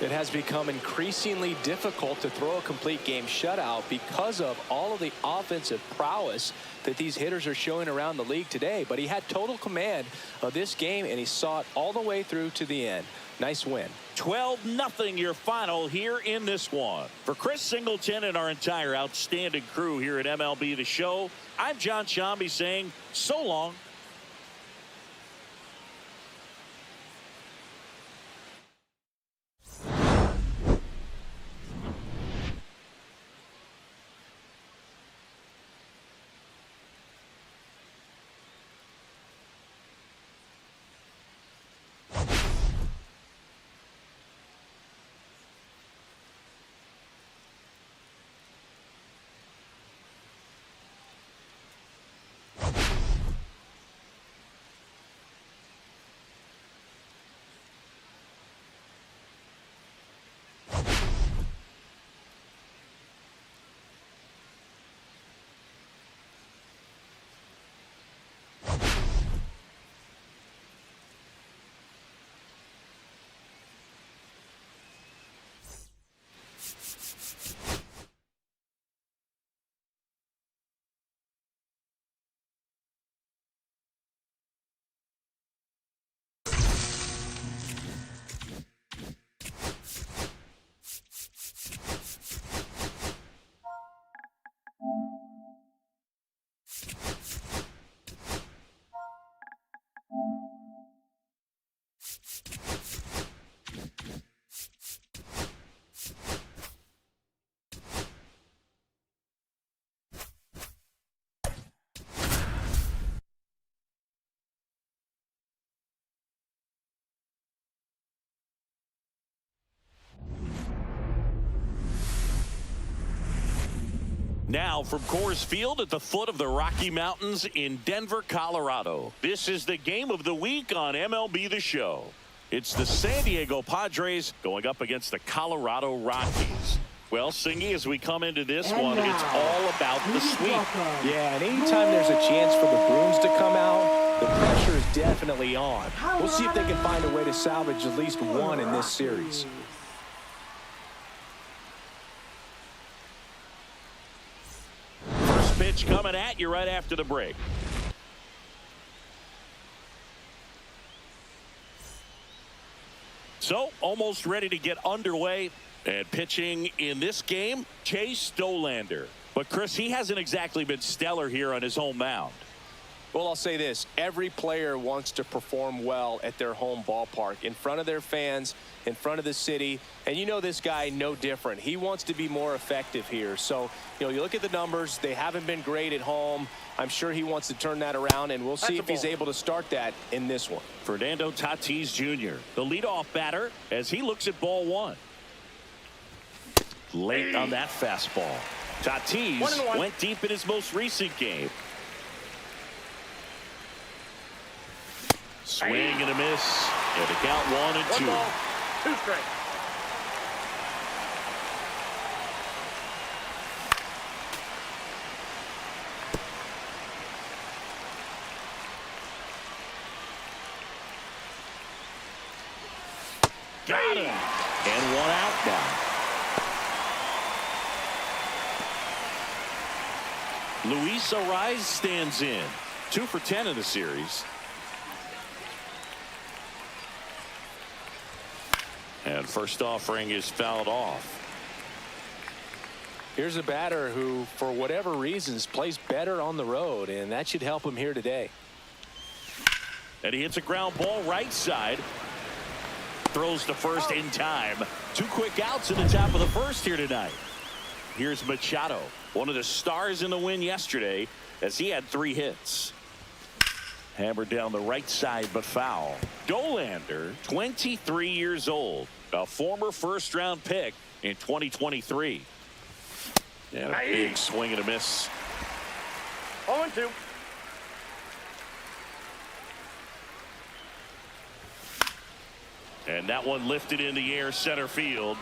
Speaker 2: It has become increasingly difficult to throw a complete game shutout because of all of the offensive prowess that these hitters are showing around the league today. But he had total command of this game, and he saw it all the way through to the end. Nice win.
Speaker 1: 12-0 your final here in this one. For Chris Singleton and our entire outstanding crew here at MLB The Show, I'm John Shambi saying so long. Now from Coors Field at the foot of the Rocky Mountains in Denver, Colorado. This is the game of the week on MLB The Show. It's the San Diego Padres going up against the Colorado Rockies. Well, Singy, as we come into this one, it's all about the sweep.
Speaker 2: Yeah, and anytime there's a chance for the brooms to come out, the pressure is definitely on. We'll see if they can find a way to salvage at least one in this series.
Speaker 1: Pitch coming at you right after the break. So almost ready to get underway, and pitching in this game, Chase Dollander. But Chris, he hasn't exactly been stellar here on his home mound.
Speaker 2: Well, I'll say this. Every player wants to perform well at their home ballpark, in front of their fans, in front of the city. And you know this guy no different. He wants to be more effective here. So, you look at the numbers. They haven't been great at home. I'm sure he wants to turn that around, and we'll see if he's able to start that in this one.
Speaker 1: Fernando Tatis Jr., the leadoff batter, as he looks at ball one. Late on that fastball. Tatis went deep in his most recent game. Swing and a miss. And to count 1-2.
Speaker 3: 2 straight.
Speaker 1: Got him. And 1 out now. Luis Arraez stands in. 2 for 10 in the series. And first offering is fouled off.
Speaker 2: Here's a batter who, for whatever reasons, plays better on the road, and that should help him here today.
Speaker 1: And he hits a ground ball right side. Throws to first in time. 2 quick outs in the top of the first here tonight. Here's Machado, one of the stars in the win yesterday, as he had 3 hits. Hammered down the right side, but foul. Dollander, 23 years old, a former first-round pick in 2023. And a big swing and a miss.
Speaker 3: 0-2.
Speaker 1: And that one lifted in the air center field.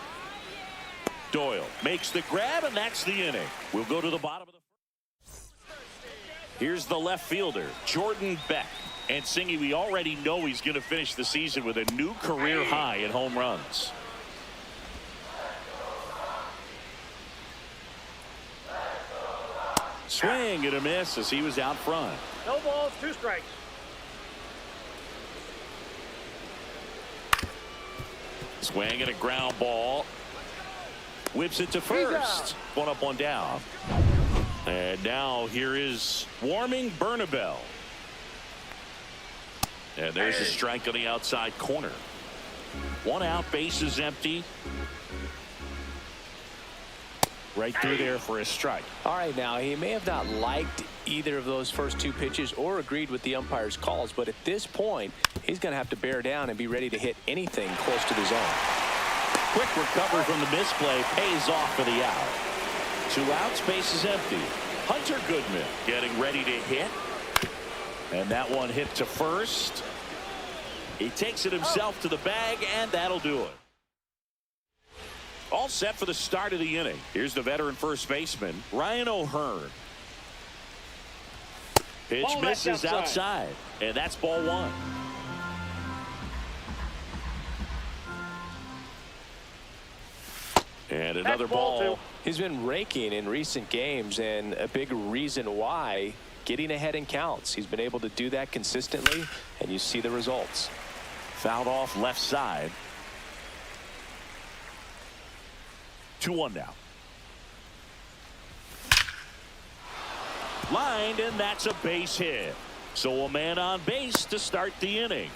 Speaker 1: Doyle makes the grab, and that's the inning. We'll go to the bottom of the first. Here's the left fielder, Jordan Beck. And Singy, we already know he's going to finish the season with a new career high in home runs. Swing and a miss as he was out front.
Speaker 3: No balls, 2 strikes.
Speaker 1: Swing and a ground ball. Whips it to first. 1 up, 1 down. And now here is warming Bernabel. And there's a strike on the outside corner. 1 out, bases empty. Right through there for a strike.
Speaker 2: All right, now he may have not liked either of those first 2 pitches or agreed with the umpire's calls, but at this point, he's going to have to bear down and be ready to hit anything close to the zone.
Speaker 1: Quick recovery from the misplay pays off for the out. 2 outs, bases empty. Hunter Goodman getting ready to hit. And that one hit to first. He takes it himself to the bag, and that'll do it. All set for the start of the inning. Here's the veteran first baseman, Ryan O'Hearn. Pitch misses outside, and that's ball 1. And another ball.
Speaker 2: He's been raking in recent games, and a big reason why, getting ahead in counts. He's been able to do that consistently, and you see the results.
Speaker 1: Fouled off left side. 2-1 now. Lined, and that's a base hit. So a man on base to start the inning.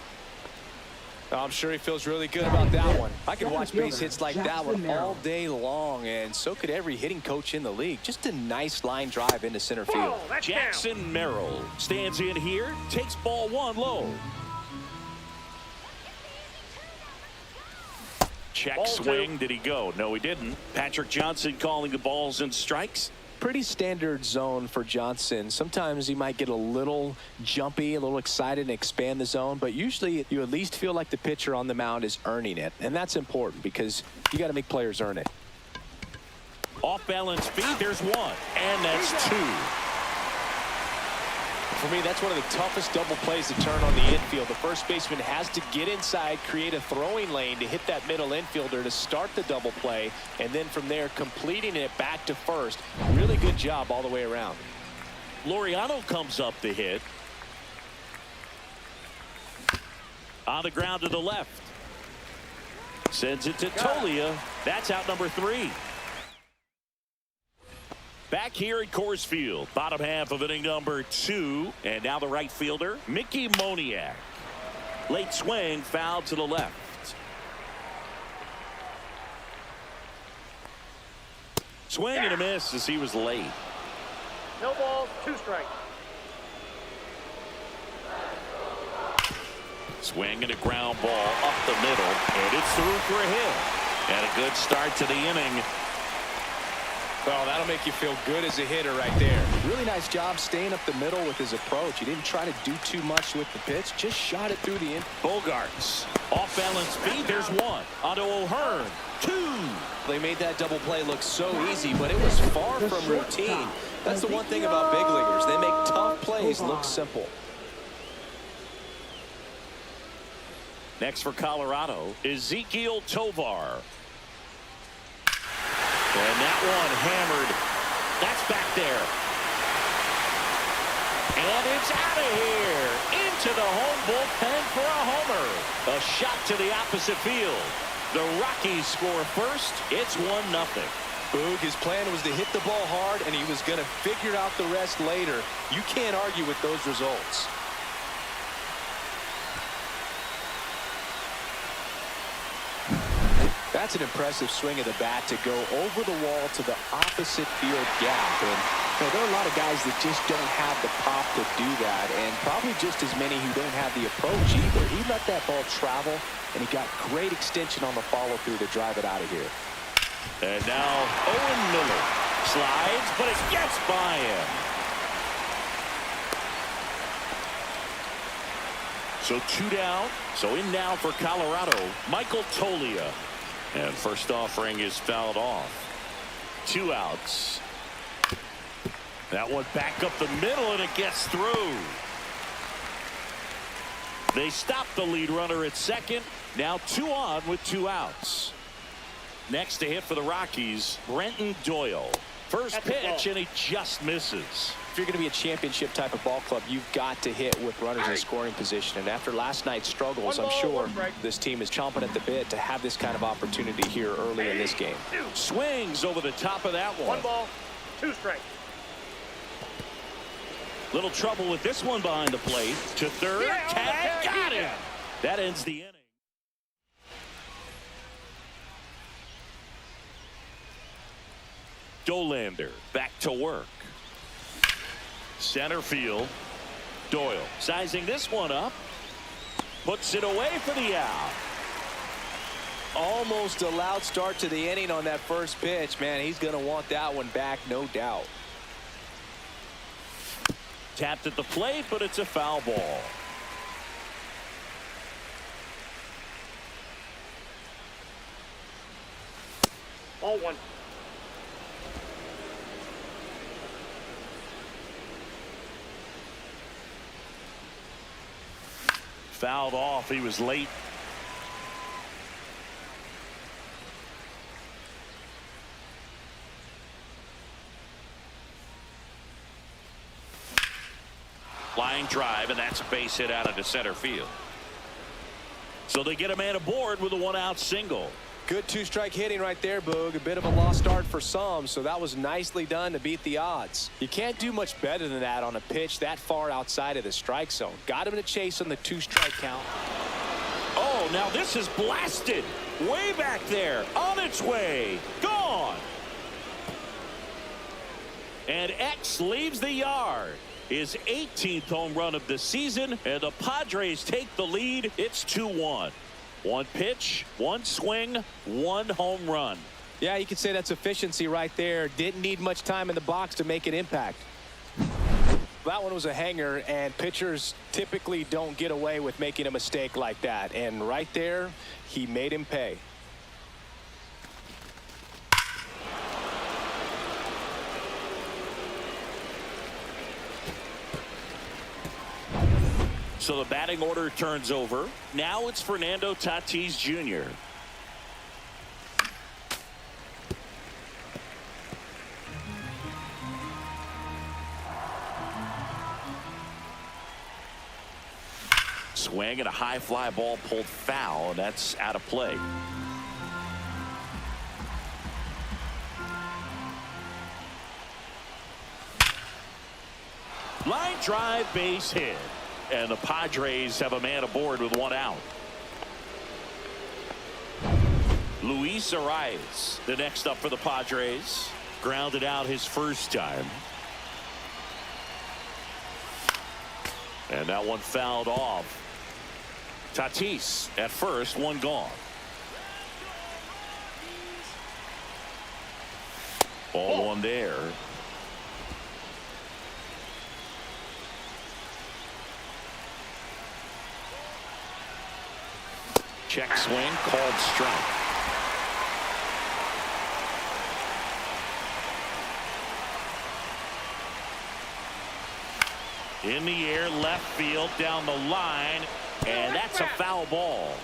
Speaker 2: I'm sure he feels really good about that one. I could watch base hits like that one all day long, and so could every hitting coach in the league. Just a nice line drive into center field.
Speaker 1: Jackson Merrill stands in here, takes ball one low. Check swing. Did he go? No, he didn't. Patrick Johnson calling the balls and strikes.
Speaker 2: Pretty standard zone for Johnson. Sometimes he might get a little jumpy, a little excited and expand the zone, but usually you at least feel like the pitcher on the mound is earning it, and that's important because you got to make players earn it.
Speaker 1: Off balance speed, there's one, and that's two.
Speaker 2: For me, that's one of the toughest double plays to turn on the infield. The first baseman has to get inside, create a throwing lane to hit that middle infielder to start the double play, and then from there completing it back to first. Really good job all the way around.
Speaker 1: Laureano comes up to hit. On the ground to the left. Sends it to Tolia. That's out number 3. Back here at Coors Field, bottom half of inning number 2, and now the right fielder, Mickey Moniak. Late swing, foul to the left. Swing and a miss as he was late.
Speaker 3: No balls, 2 strikes.
Speaker 1: Swing and a ground ball up the middle, and it's through for a hit. And a good start to the inning.
Speaker 2: Well, that'll make you feel good as a hitter right there. Really nice job staying up the middle with his approach. He didn't try to do too much with the pitch, just shot it through the in.
Speaker 1: Bogaerts off balance speed. There's one. Onto O'Hearn. 2.
Speaker 2: They made that double play look so easy, but it was far from routine. That's the one thing about big leaguers. They make tough plays look simple.
Speaker 1: Next for Colorado, Ezequiel Tovar. And that one hammered. That's back there. And it's out of here. Into the home bullpen for a homer. A shot to the opposite field. The Rockies score first. It's 1-0.
Speaker 2: Boog, his plan was to hit the ball hard, and he was going to figure out the rest later. You can't argue with those results. That's an impressive swing of the bat to go over the wall to the opposite field gap. And there are a lot of guys that just don't have the pop to do that, and probably just as many who don't have the approach either. He let that ball travel, and he got great extension on the follow-through to drive it out of here.
Speaker 1: And now Owen Miller slides, but it gets by him. So 2 down. So in now for Colorado, Michael Tolia. And first offering is fouled off. 2 outs. That one back up the middle, and it gets through. They stop the lead runner at second. Now 2 on with 2 outs. Next to hit for the Rockies, Brenton Doyle. First pitch, and he just misses.
Speaker 2: If you're going to be a championship type of ball club, you've got to hit with runners in scoring position. And after last night's struggles, I'm sure this team is chomping at the bit to have this kind of opportunity here early in this game.
Speaker 1: Swings over the top of that one.
Speaker 3: 1 ball, 2 strikes.
Speaker 1: Little trouble with this one behind the plate. To third, tag, got him. That ends the inning. Dolander back to work. Center field. Doyle sizing this one up. Puts it away for the out.
Speaker 2: Almost a loud start to the inning on that first pitch. Man, he's going to want that one back, no doubt.
Speaker 1: Tapped at the plate, but it's a foul ball.
Speaker 3: Ball 1.
Speaker 1: Fouled off. He was late. Line drive, and that's a base hit out into center field. So they get a man aboard with a 1-out single.
Speaker 2: Good 2-strike hitting right there, Boog. A bit of a lost start for some, so that was nicely done to beat the odds. You can't do much better than that on a pitch that far outside of the strike zone. Got him to chase on the 2-strike count.
Speaker 1: Oh, Oh, now this is blasted. Way back there. On its way. Gone. And X leaves the yard. His 18th home run of the season, and the Padres take the lead. It's 2-1. One pitch, one swing, one home run.
Speaker 2: Yeah, you could say that's efficiency right there. Didn't need much time in the box to make an impact. That one was a hanger, and pitchers typically don't get away with making a mistake like that. And right there, he made him pay.
Speaker 1: So the batting order turns over. Now it's Fernando Tatis Jr. Swing and a high fly ball pulled foul, and that's out of play. Line drive, base hit. And the Padres have a man aboard with one out. Luis Arraez, the next up for the Padres. Grounded out his first time. And that one fouled off. Tatis at first, one gone. Ball one there. Check swing, called strike. In the air, left field, down the line, and that's a foul ball.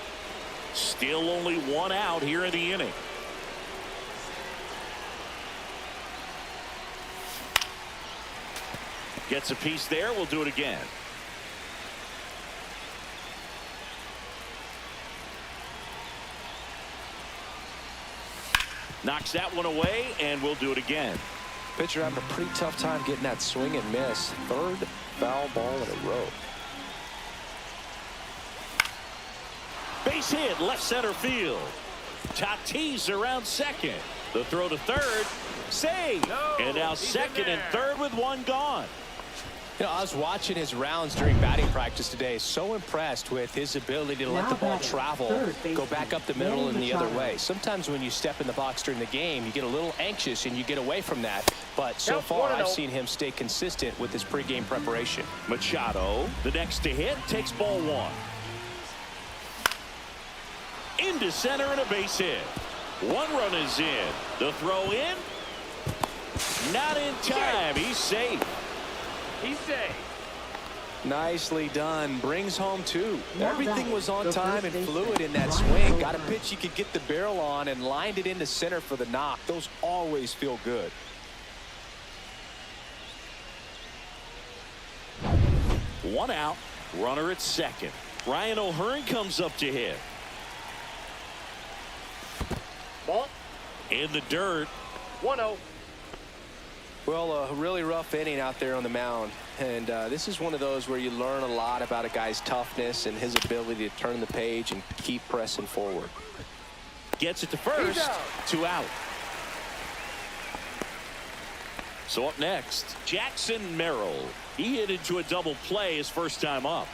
Speaker 1: Still only one out here in the inning. Gets a piece there. We'll do it again. Knocks that one away, and we'll do it again.
Speaker 2: Pitcher having a pretty tough time getting that swing and miss. Third foul ball in a row.
Speaker 1: Base hit, left center field. Tatis around second. The throw to third. Save. And now second and third with one gone.
Speaker 2: You know, I was watching his rounds during batting practice today. So impressed with his ability to let the ball travel, go back up the middle and the other way. Sometimes when you step in the box during the game, you get a little anxious and you get away from that. But so far, I've seen him stay consistent with his pregame preparation.
Speaker 1: Machado, the next to hit, takes ball one. Into center and a base hit. One run is in. The throw in. Not in time. He's safe.
Speaker 3: He's safe.
Speaker 2: Nicely done. Brings home two. Everything was on time and fluid in that swing. Got a pitch he could get the barrel on and lined it into center for the knock. Those always feel good.
Speaker 1: One out. Runner at second. Ryan O'Hearn comes up to hit.
Speaker 3: Ball.
Speaker 1: In the dirt.
Speaker 3: 1-0.
Speaker 2: Well, a really rough inning out there on the mound. And this is one of those where you learn a lot about a guy's toughness and his ability to turn the page and keep pressing forward.
Speaker 1: Gets it to first. Two out. So up next, Jackson Merrill. He hit into a double play his first time up.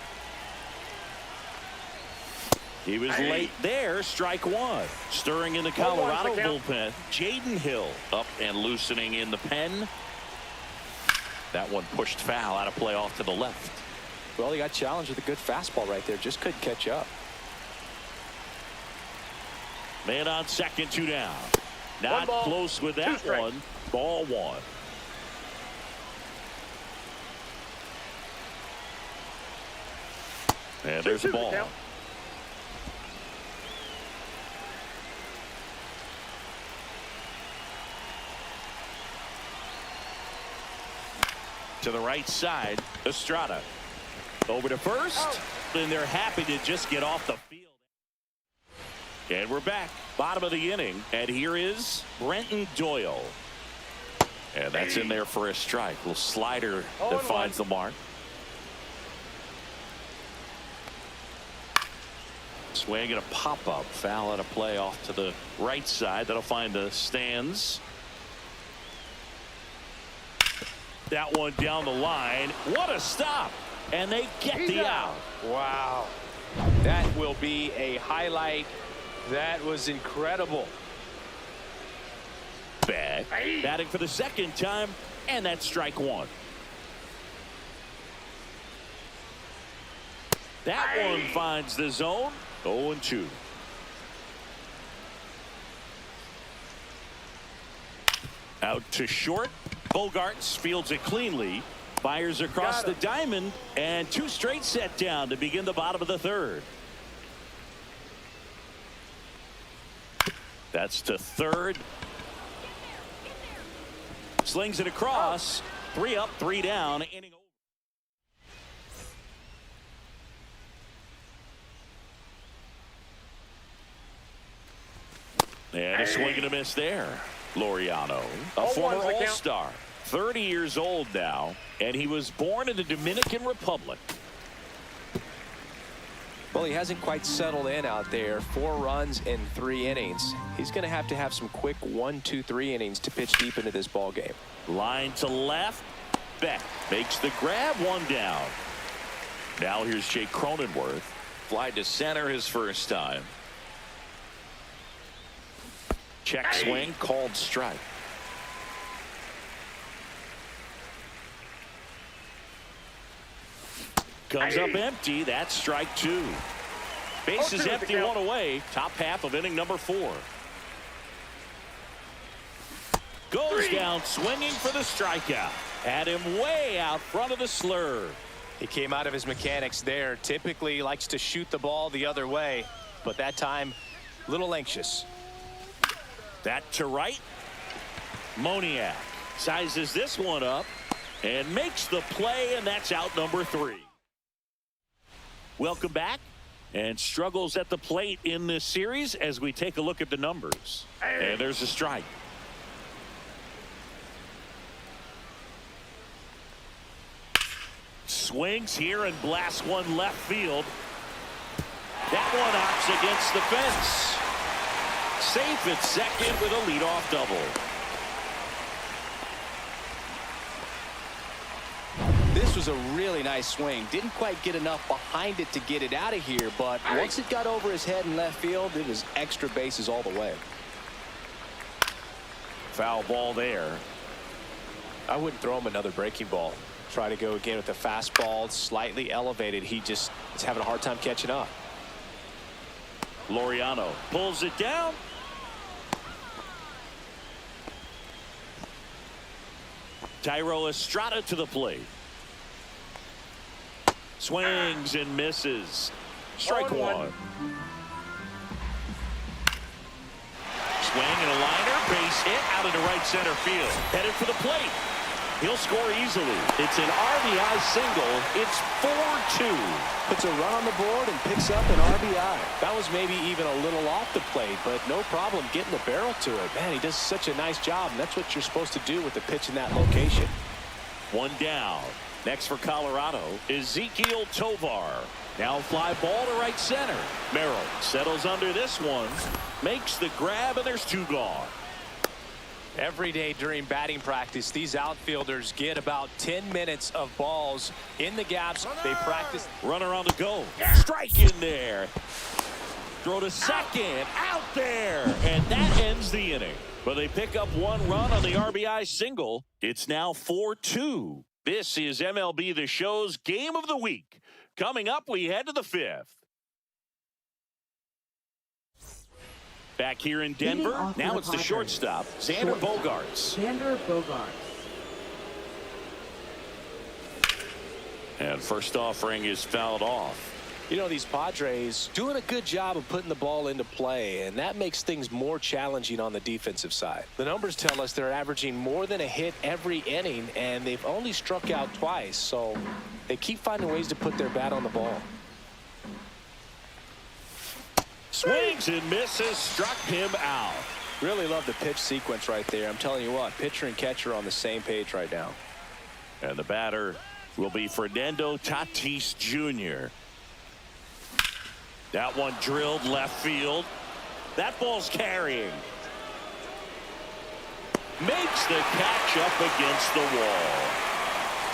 Speaker 1: He was late there. Strike one. Stirring in the Colorado bullpen. Jaden Hill up and loosening in the pen. That one pushed foul out of play off to the left.
Speaker 2: Well, he got challenged with a good fastball right there. Just couldn't catch up.
Speaker 1: Man on second, two down. Not close with that one. Ball one. And there's a ball. To the right side, Estrada. Over to first, and they're happy to just get off the field. And we're back, bottom of the inning, and here is Brenton Doyle. And that's in there for a strike. Little slider that finds the mark. Swing and a pop-up. Foul out of play off to the right side. That'll find the stands. That one down the line. What a stop. And they get the out.
Speaker 2: Wow. That will be a highlight. That was incredible.
Speaker 1: Beck batting for the second time, and that's strike one. That one finds the zone. 0-2. Out to short. Bogaerts fields it cleanly. Fires across the diamond, and 2 straight set down to begin the bottom of the third. That's to third. Slings it across. 3 up, 3 down. Inning over. And a swing and a miss there. Laureano, a former All-Star, 30 years old now, and he was born in the Dominican Republic.
Speaker 2: Well, he hasn't quite settled in out there. 4 runs in 3 innings. He's going to have some quick 1, 2, 3 innings to pitch deep into this ball game.
Speaker 1: Line to left. Beck makes the grab, 1 down. Now here's Jake Cronenworth. Fly to center his first time. Check swing, called strike. Comes up empty. That's strike 2. Base is empty, 1 away. Top half of inning number 4. Goes down swinging for the strikeout. Had him way out front of the slur.
Speaker 2: He came out of his mechanics there. Typically likes to shoot the ball the other way, but that time a little anxious.
Speaker 1: That to right. Moniak sizes this one up and makes the play, and that's out number 3. Welcome back. And struggles at the plate in this series as we take a look at the numbers. And there's a strike. Swings here and blasts one left field. That one hops against the fence. Safe at second with a leadoff double.
Speaker 2: This was a really nice swing. Didn't quite get enough behind it to get it out of here, but once it got over his head in left field, it was extra bases all the way.
Speaker 1: Foul ball there.
Speaker 2: I wouldn't throw him another breaking ball. Try to go again with the fastball, slightly elevated. He just is having a hard time catching up.
Speaker 1: Laureano pulls it down. Thairo Estrada to the plate. Swings and misses. Strike 1. Swing and a liner. Base hit out into right center field. Headed for the plate. He'll score easily. It's an RBI single. It's 4-2.
Speaker 2: Puts a run on the board and picks up an RBI. That was maybe even a little off the plate, but no problem getting the barrel to it. Man, he does such a nice job, and that's what you're supposed to do with the pitch in that location.
Speaker 1: 1 down. Next for Colorado, Ezequiel Tovar. Now fly ball to right center. Merrill settles under this one. Makes the grab, and there's 2 gone.
Speaker 2: Every day during batting practice, these outfielders get about 10 minutes of balls in the gaps. They practice.
Speaker 1: Runner on the go. Strike in there. Throw to second. Out there. And that ends the inning. But they pick up 1 run on the RBI single. It's now 4-2. This is MLB The Show's Game of the Week. Coming up, we head to the 5th. Back here in Denver, now it's the shortstop, Xander Bogaerts.
Speaker 4: Xander Bogaerts.
Speaker 1: And first offering is fouled off.
Speaker 2: You know, these Padres doing a good job of putting the ball into play, and that makes things more challenging on the defensive side. The numbers tell us they're averaging more than a hit every inning, and they've only struck out twice, so they keep finding ways to put their bat on the ball.
Speaker 1: Swings and misses, struck him out.
Speaker 2: Really love the pitch sequence right there. I'm telling you what, pitcher and catcher are on the same page right now.
Speaker 1: And the batter will be Fernando Tatis Jr. That one drilled left field. That ball's carrying. Makes the catch up against the wall.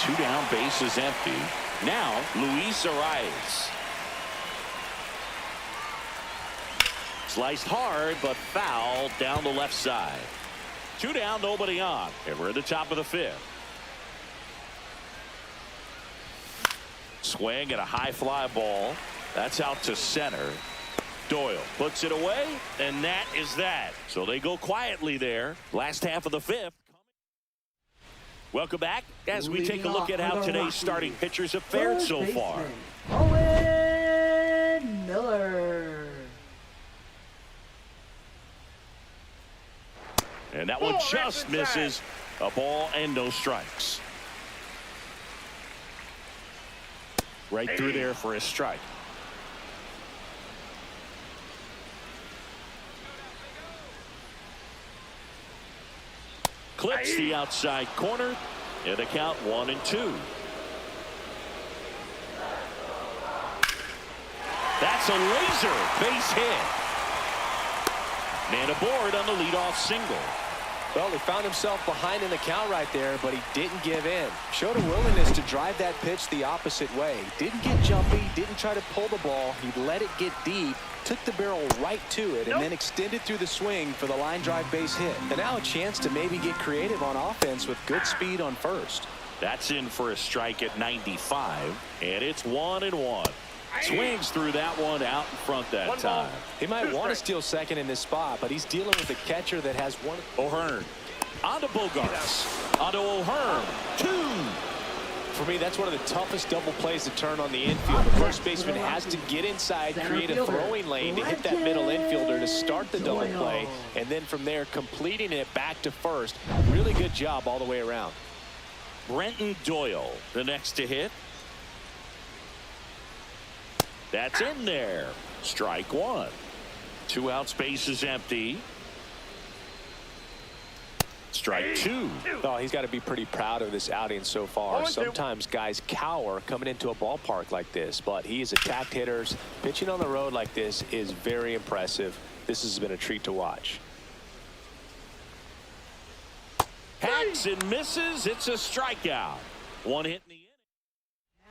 Speaker 1: 2 down, bases empty. Now Luis Arraez. Sliced hard, but foul down the left side. 2 down, nobody on. And we're at the top of the 5th. Swing and a high fly ball. That's out to center. Doyle puts it away, and that is that. So they go quietly there. Last half of the 5th. Welcome back as we take a look at how today's starting pitchers have fared so far.
Speaker 4: Owen Miller.
Speaker 1: And that one just misses. A ball and no strikes. Right through there for a strike. Clips the outside corner. And the count 1-2. That's a laser base hit. Man aboard on the leadoff single.
Speaker 2: Well, he found himself behind in the count right there, but he didn't give in. Showed a willingness to drive that pitch the opposite way. Didn't get jumpy, didn't try to pull the ball. He let it get deep, took the barrel right to it, and then extended through the swing for the line drive base hit. And now a chance to maybe get creative on offense with good speed on first.
Speaker 1: That's in for a strike at 95, and it's 1-1. Swings through that one out in front that time.
Speaker 2: He might want to steal second in this spot, but he's dealing with a catcher that has one.
Speaker 1: O'Hearn on to Bogaerts. On to O'Hearn. 2.
Speaker 2: For me, that's one of the toughest double plays to turn on the infield. The first baseman has to get inside, create a throwing lane to hit that middle infielder to start the double play, and then from there completing it back to first. Really good job all the way around.
Speaker 1: Brenton Doyle, the next to hit. That's in there. Strike 1. 2 outs, base is empty. Strike 2.
Speaker 2: Oh, he's got to be pretty proud of this outing so far. Sometimes guys cower coming into a ballpark like this, but he's attacked hitters. Pitching on the road like this is very impressive. This has been a treat to watch.
Speaker 1: Hacks and misses. It's a strikeout. 1 hit in the inning.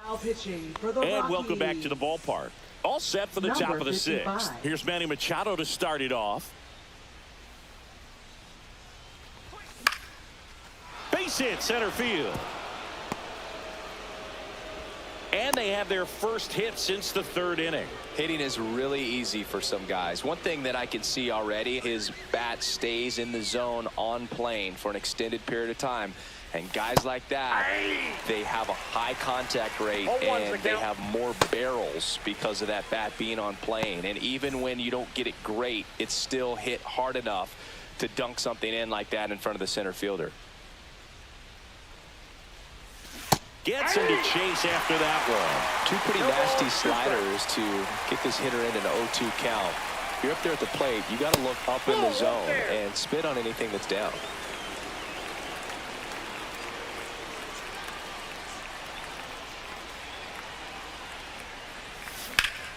Speaker 4: Now pitching for the
Speaker 1: And
Speaker 4: Rockies.
Speaker 1: welcome back to the ballpark. All set for the
Speaker 4: Number
Speaker 1: top of the
Speaker 4: 55.
Speaker 1: 6th. Here's Manny Machado to start it off. Base hit center field. And they have their first hit since the 3rd inning.
Speaker 2: Hitting is really easy for some guys. One thing that I can see already, his bat stays in the zone on plane for an extended period of time. And guys like that, they have a high contact rate and they have more barrels because of that bat being on plane. And even when you don't get it great, it's still hit hard enough to dunk something in like that in front of the center fielder.
Speaker 1: Gets him to chase after that one.
Speaker 2: 2 pretty nasty sliders to get this hitter in an 0-2 count. If you're up there at the plate, you got to look up in the zone and spit on anything that's down.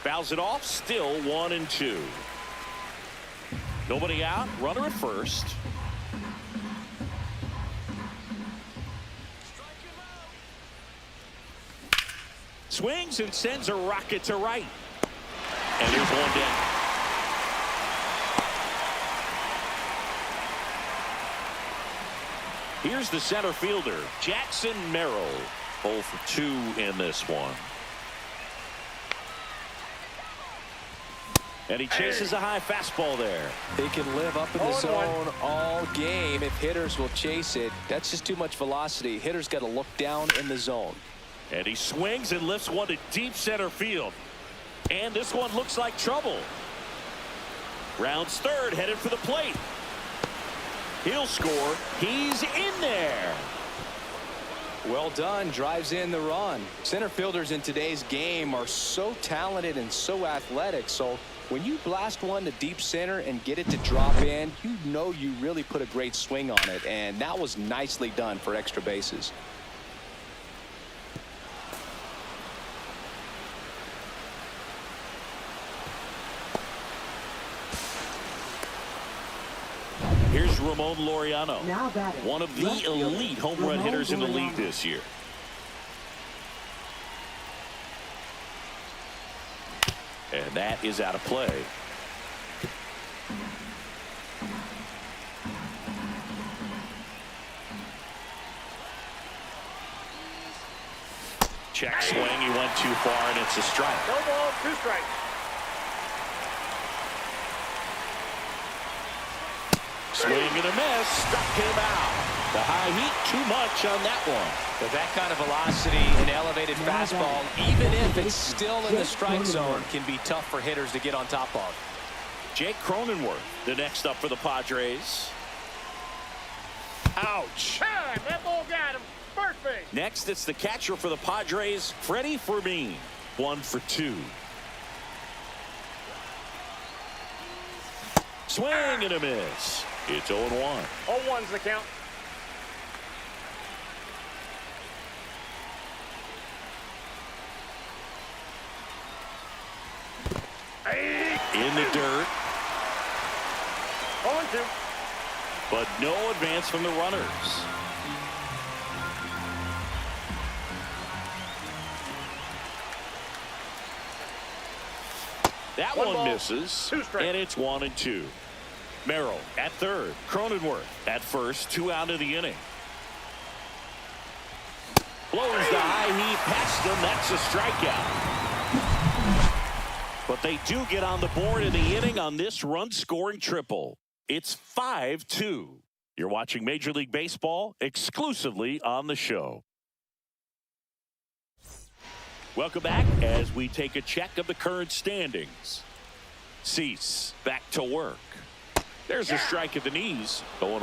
Speaker 1: Fouls it off. Still 1-2. Nobody out. Runner at first. Swings and sends a rocket to right. And there's one down. Here's the center fielder, Jackson Merrill. 0 for 2 in this one. And he chases a high fastball there.
Speaker 2: They can live up in the zone all game if hitters will chase it. That's just too much velocity. Hitters got to look down in the zone.
Speaker 1: And he swings and lifts one to deep center field. And this one looks like trouble. Rounds third, headed for the plate. He'll score. He's in there.
Speaker 2: Well done. Drives in the run. Center fielders in today's game are so talented and so athletic. So when you blast one to deep center and get it to drop in, you know you really put a great swing on it. And that was nicely done for extra bases.
Speaker 1: Ramon Laureano,
Speaker 4: Now batting,
Speaker 1: one of the
Speaker 4: left fielder,
Speaker 1: elite home run
Speaker 4: Ramon
Speaker 1: hitters in the league
Speaker 4: Laureano.
Speaker 1: this year. And that is out of play. Check swing. He went too far, and it's a strike.
Speaker 3: No ball, 2 strikes.
Speaker 1: Swing and a miss. Struck him out. The high heat, too much on that one.
Speaker 2: With that kind of velocity and elevated fastball, even if it's still in the strike zone, can be tough for hitters to get on top of.
Speaker 1: Jake Cronenworth, the next up for the Padres. Ouch.
Speaker 3: Time. That ball got him. First base.
Speaker 1: Next, it's the catcher for the Padres, Freddy Fermin. 1 for 2. Swing and a miss. It's 0-1.
Speaker 3: 0-1's the count.
Speaker 1: In the dirt,
Speaker 3: 0-2.
Speaker 1: but no advance from the runners. That
Speaker 3: One
Speaker 1: one
Speaker 3: ball,
Speaker 1: misses,
Speaker 3: 2 strikes.
Speaker 1: and it's 1-2. Merrill at third, Cronenworth at first, 2 out of the inning. Blows the high heat past him. That's a strikeout. But they do get on the board in the inning on this run-scoring triple. It's 5-2. You're watching Major League Baseball exclusively on the show. Welcome back as we take a check of the current standings. Cease back to work. There's a strike at the knees. 0-1.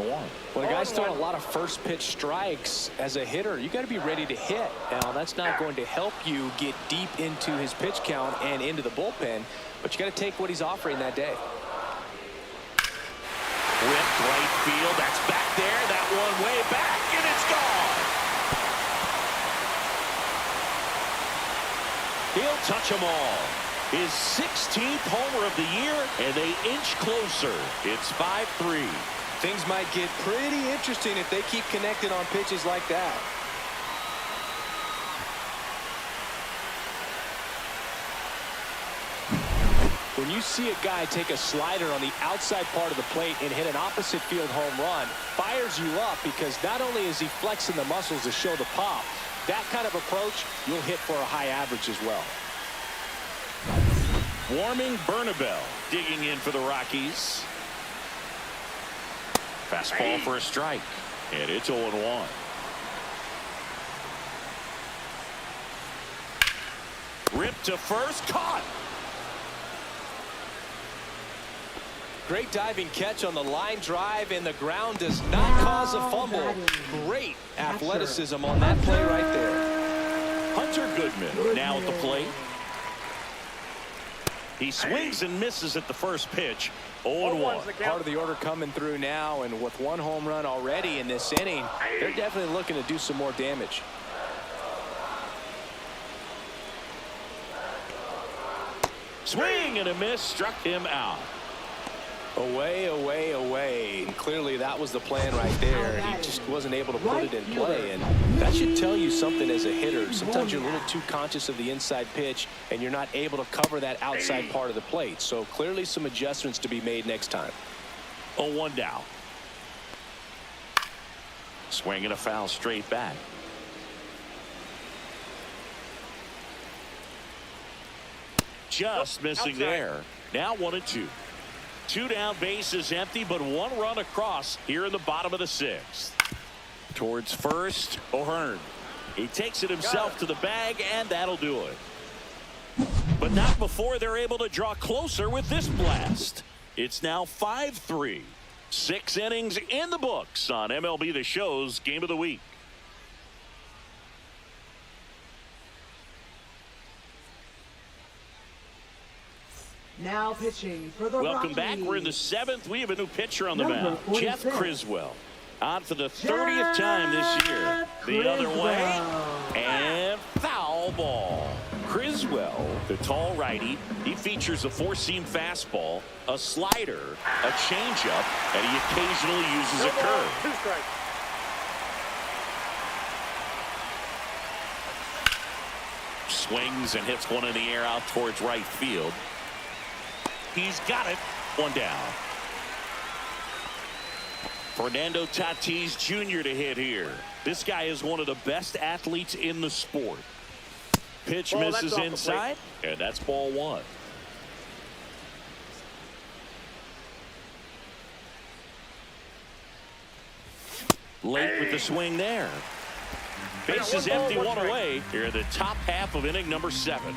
Speaker 2: When a guy's throwing a lot of first pitch strikes as a hitter, you got to be ready to hit. Now, that's not going to help you get deep into his pitch count and into the bullpen, but you got to take what he's offering that day.
Speaker 1: Whipped right field. That's back there. That one way back, and it's gone. He'll touch them all. His 16th homer of the year, and they inch closer. It's 5-3.
Speaker 2: Things might get pretty interesting if they keep connected on pitches like that. When you see a guy take a slider on the outside part of the plate and hit an opposite field home run, fires you up because not only is he flexing the muscles to show the pop, that kind of approach, you'll hit for a high average as well.
Speaker 1: Warming Bernabel digging in for the Rockies. Fastball for a strike, and it's 0-1. Ripped to first, caught.
Speaker 2: Great diving catch on the line drive, and the ground does not cause a fumble. Great athleticism on that play right there.
Speaker 1: Hunter Goodman now at the plate. He swings and misses at the first pitch. 0-1.
Speaker 2: Part of the order coming through now, and with 1 home run already in this inning, they're definitely looking to do some more damage.
Speaker 1: Swing and a miss, struck him out.
Speaker 2: Away, away, away. And clearly that was the plan right there. He just wasn't able to put it in play, and that should tell you something as a hitter. Sometimes you're a little too conscious of the inside pitch, and you're not able to cover that outside part of the plate. So clearly some adjustments to be made next time.
Speaker 1: 0-1 down. Swing and a foul straight back. Just missing there. Now 1-2. 2 down, bases empty, but 1 run across here in the bottom of the 6th. Towards first, O'Hearn. He takes it himself to the bag, and that'll do it. But not before they're able to draw closer with this blast. It's now 5-3. 6 innings in the books on MLB The Show's Game of the Week.
Speaker 4: Now pitching for the
Speaker 1: Welcome back.
Speaker 4: Rockies.
Speaker 1: We're in the 7th. We have a new pitcher on the
Speaker 4: Number
Speaker 1: mound.
Speaker 4: 46.
Speaker 1: Jeff Criswell. On for the 30th time this year. The other way. And foul ball. Criswell as well. The tall righty. He features a four-seam fastball, a slider, a changeup, and he occasionally uses a curve.
Speaker 3: 2 strikes.
Speaker 1: Swings and hits one in the air out towards right field. He's got it. 1 down. Fernando Tatis Jr. to hit here. This guy is one of the best athletes in the sport. Pitch misses inside, and that's ball 1. Late with the swing there. Base is empty, 1 away. Here in the top half of inning number 7.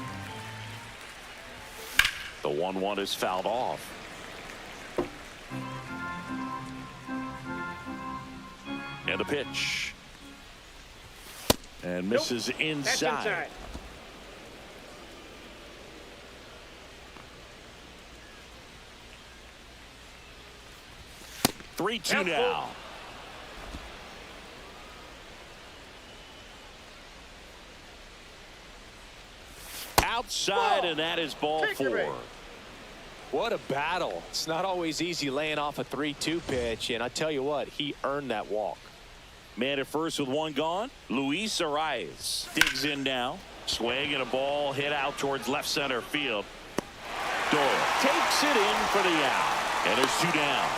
Speaker 1: The 1-1 is fouled off. And the pitch. And misses inside. 3-2 now. Outside, and that is ball 4.
Speaker 2: What a battle. It's not always easy laying off a 3-2 pitch, and I tell you what, he earned that walk.
Speaker 1: Man at first with 1 gone. Luis Arraez digs in now. Swing and a ball hit out towards left center field. Doyle takes it in for the out. And there's 2 down.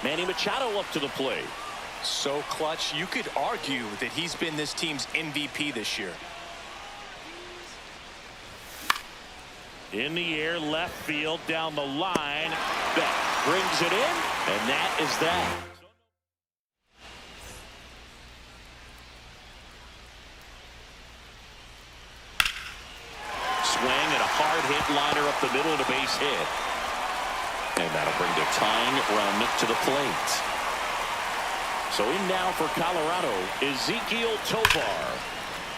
Speaker 1: Manny Machado up to the plate.
Speaker 2: So clutch, you could argue that he's been this team's MVP this year.
Speaker 1: In the air, left field, down the line. Beck brings it in, and that is that. Swing and a hard hit liner up the middle and a base hit. And that'll bring the tying run to the plate. So in now for Colorado, Ezequiel Tovar.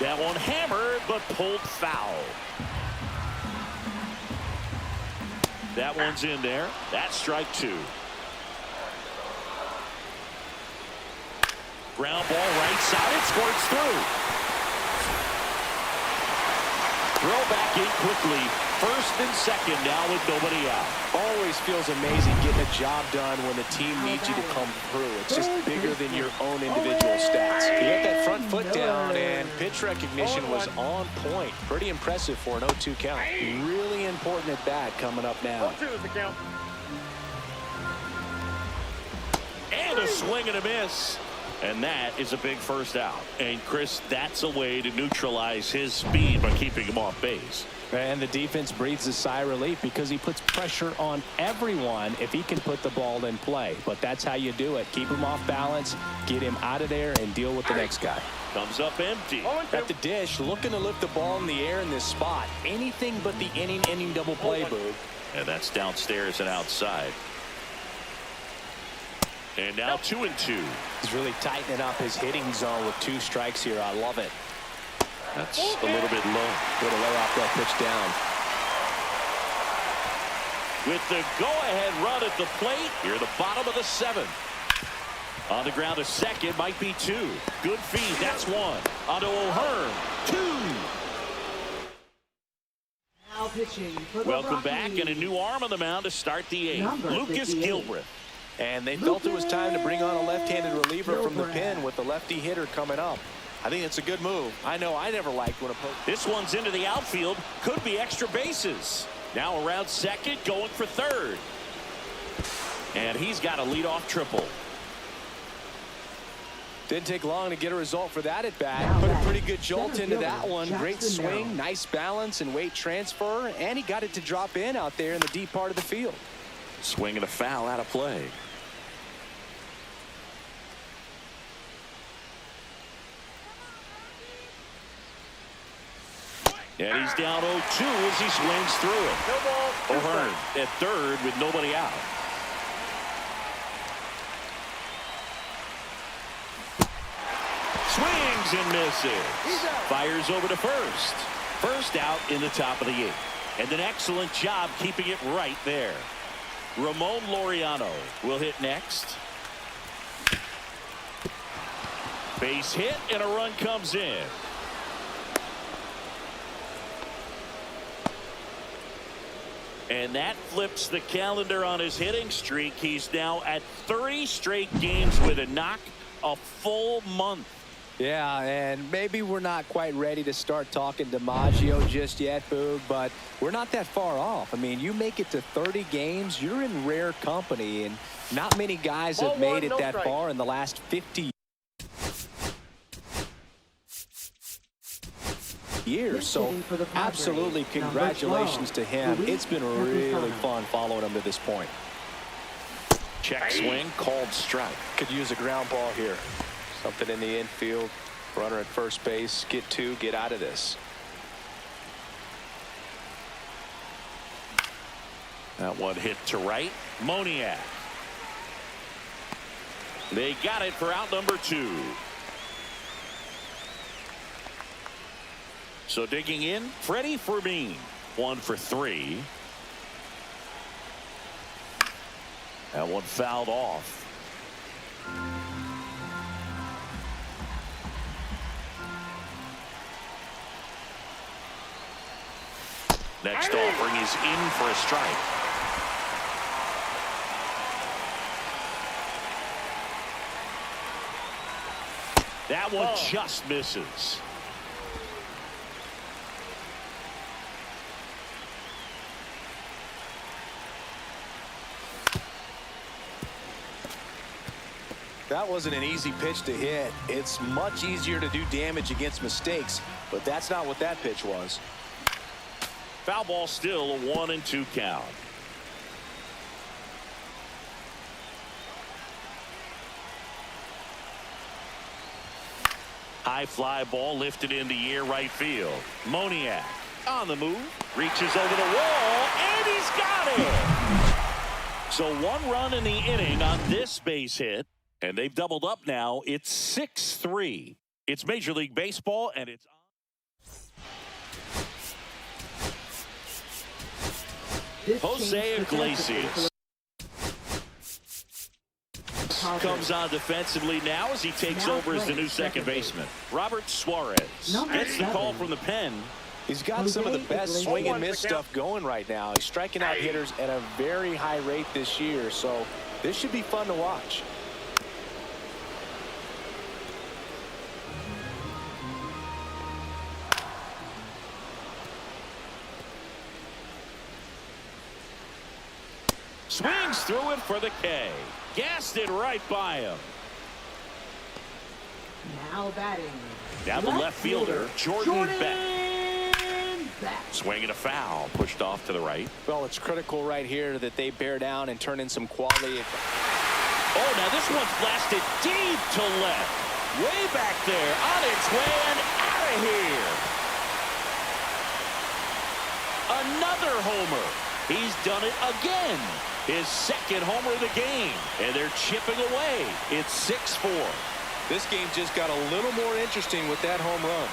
Speaker 1: That one hammered, but pulled foul. That one's in there. That's strike 2. Ground ball right side. It squirts through. Throw back in quickly. First and second now with nobody out.
Speaker 2: Always feels amazing getting a job done when the team needs you to come through. It's just bigger than your own individual stats. He got that front foot down, and pitch recognition was on point. Pretty impressive for an 0-2 count. Really important at bat coming up now.
Speaker 3: 1-2 is the count.
Speaker 1: And a swing and a miss. And that is a big first out. And Chris, that's a way to neutralize his speed by keeping him off base.
Speaker 5: And the defense breathes a sigh of relief because he puts pressure on everyone if he can put the ball in play. But that's how you do it. Keep him off balance, get him out of there, and deal with the next guy.
Speaker 1: Comes up empty.
Speaker 2: At the dish, looking to lift the ball in the air in this spot. Anything but the inning double play, Boog.
Speaker 1: And that's downstairs and outside. And now 2-2.
Speaker 2: He's really tightening up his hitting zone with 2 strikes here. I love it.
Speaker 1: That's a little bit low.
Speaker 2: Good to lay off that pitch down.
Speaker 1: With the go-ahead run at the plate, here at the bottom of the 7th. On the ground, a second, might be 2. Good feed, that's 1. Onto O'Hearn, 2.
Speaker 4: Now pitching for the
Speaker 1: Welcome back,
Speaker 4: Rockies.
Speaker 1: and a new arm on the mound to start the 8th.
Speaker 4: Number
Speaker 1: Lucas
Speaker 4: 58.
Speaker 1: Gilbreth.
Speaker 2: And they felt it was time to bring on a left-handed reliever from the pen with the lefty hitter coming up. I think it's a good move. I know I never liked when a post.
Speaker 1: This one's into the outfield. Could be extra bases. Now around second, going for third. And he's got a leadoff triple.
Speaker 2: Didn't take long to get a result for that at bat. Put a pretty good jolt into that one. Great swing, nice balance and weight transfer. And he got it to drop in out there in the deep part of the field.
Speaker 1: Swing and a foul out of play. And he's down 0-2 as he swings through it.
Speaker 3: No ball.
Speaker 1: O'Hearn at third with nobody out. Swings and misses. Fires over to first. First out in the top of the 8th. And an excellent job keeping it right there. Ramon Laureano will hit next. Base hit, and a run comes in. And that flips the calendar on his hitting streak. He's now at 30 straight games with a knock, a full month.
Speaker 2: Yeah, and maybe we're not quite ready to start talking DiMaggio just yet, Boog, but we're not that far off. I mean, you make it to 30 games, you're in rare company, and not many guys have made it that far in the last 50 years. So absolutely congratulations to him. It's been really fun following him to this point.
Speaker 1: Check swing, called strike.
Speaker 2: Could use a ground ball here. Something in the infield. Runner at first base. Get two. Get out of this.
Speaker 1: That one hit to right. Moniak. They got it for out number 2. So digging in, Freddy Fermin, 1 for 3. That one fouled off. Next offering is in for a strike. That one just misses.
Speaker 2: That wasn't an easy pitch to hit. It's much easier to do damage against mistakes, but that's not what that pitch was.
Speaker 1: Foul ball, still a 1-2 count. High fly ball lifted in the air, right field. Moniak on the move, reaches over the wall, and he's got it. So 1 run in the inning on this base hit, and they've doubled up now. It's 6-3. It's Major League Baseball, and it's Jose Iglesias comes on defensively now as he takes over as the new second baseman. Robert Suarez gets the call from the pen.
Speaker 2: He's got some of the best swing and miss stuff going right now. He's striking out hitters at a very high rate this year, so this should be fun to watch.
Speaker 1: Swings through it for the K. Gassed it right by him.
Speaker 4: Now batting.
Speaker 1: Down the left fielder, Jordan Beck. Swinging a foul, pushed off to the right.
Speaker 2: Well, it's critical right here that they bear down and turn in some quality.
Speaker 1: Oh, now this one's blasted deep to left. Way back there, on its way and out of here. Another homer. He's done it again. His second homer of the game. And they're chipping away. It's 6-4.
Speaker 2: This game just got a little more interesting with that home run.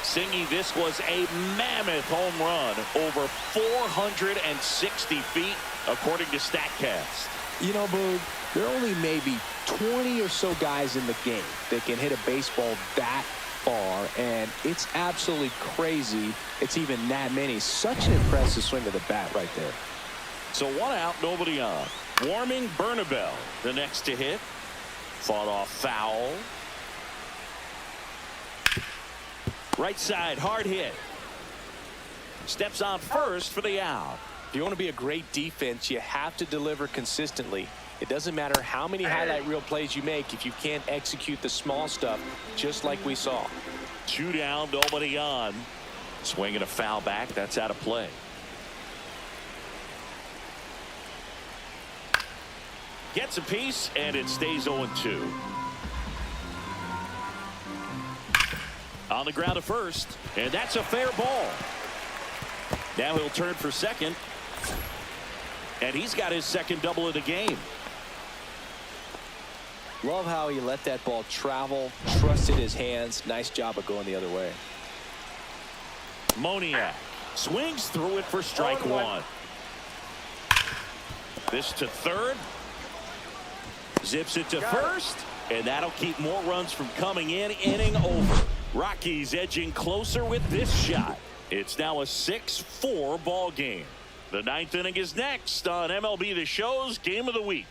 Speaker 1: Singy, this was a mammoth home run, over 460 feet, according to StatCast.
Speaker 2: You know, Boog, there are only maybe 20 or so guys in the game that can hit a baseball that far, and it's absolutely crazy it's even that many. Such an impressive swing of the bat right there.
Speaker 1: So 1 out, nobody on. Warming Bernabel, the next to hit. Fought off foul. Right side, hard hit. Steps on first for the out.
Speaker 2: If you want to be a great defense, you have to deliver consistently. It doesn't matter how many highlight reel plays you make if you can't execute the small stuff, just like we saw.
Speaker 1: 2 down, nobody on. Swinging a foul back, that's out of play. Gets a piece, and it stays 0-2. On the ground to first, and that's a fair ball. Now he'll turn for second, and he's got his second double of the game.
Speaker 2: Love how he let that ball travel, trusted his hands. Nice job of going the other way.
Speaker 1: Moniak swings through it for strike 1. This to third. Zips it to first. And that'll keep more runs from coming in. Inning over. Rockies edging closer with this shot. It's now a 6-4 ball game. The ninth inning is next on MLB The Show's Game of the Week.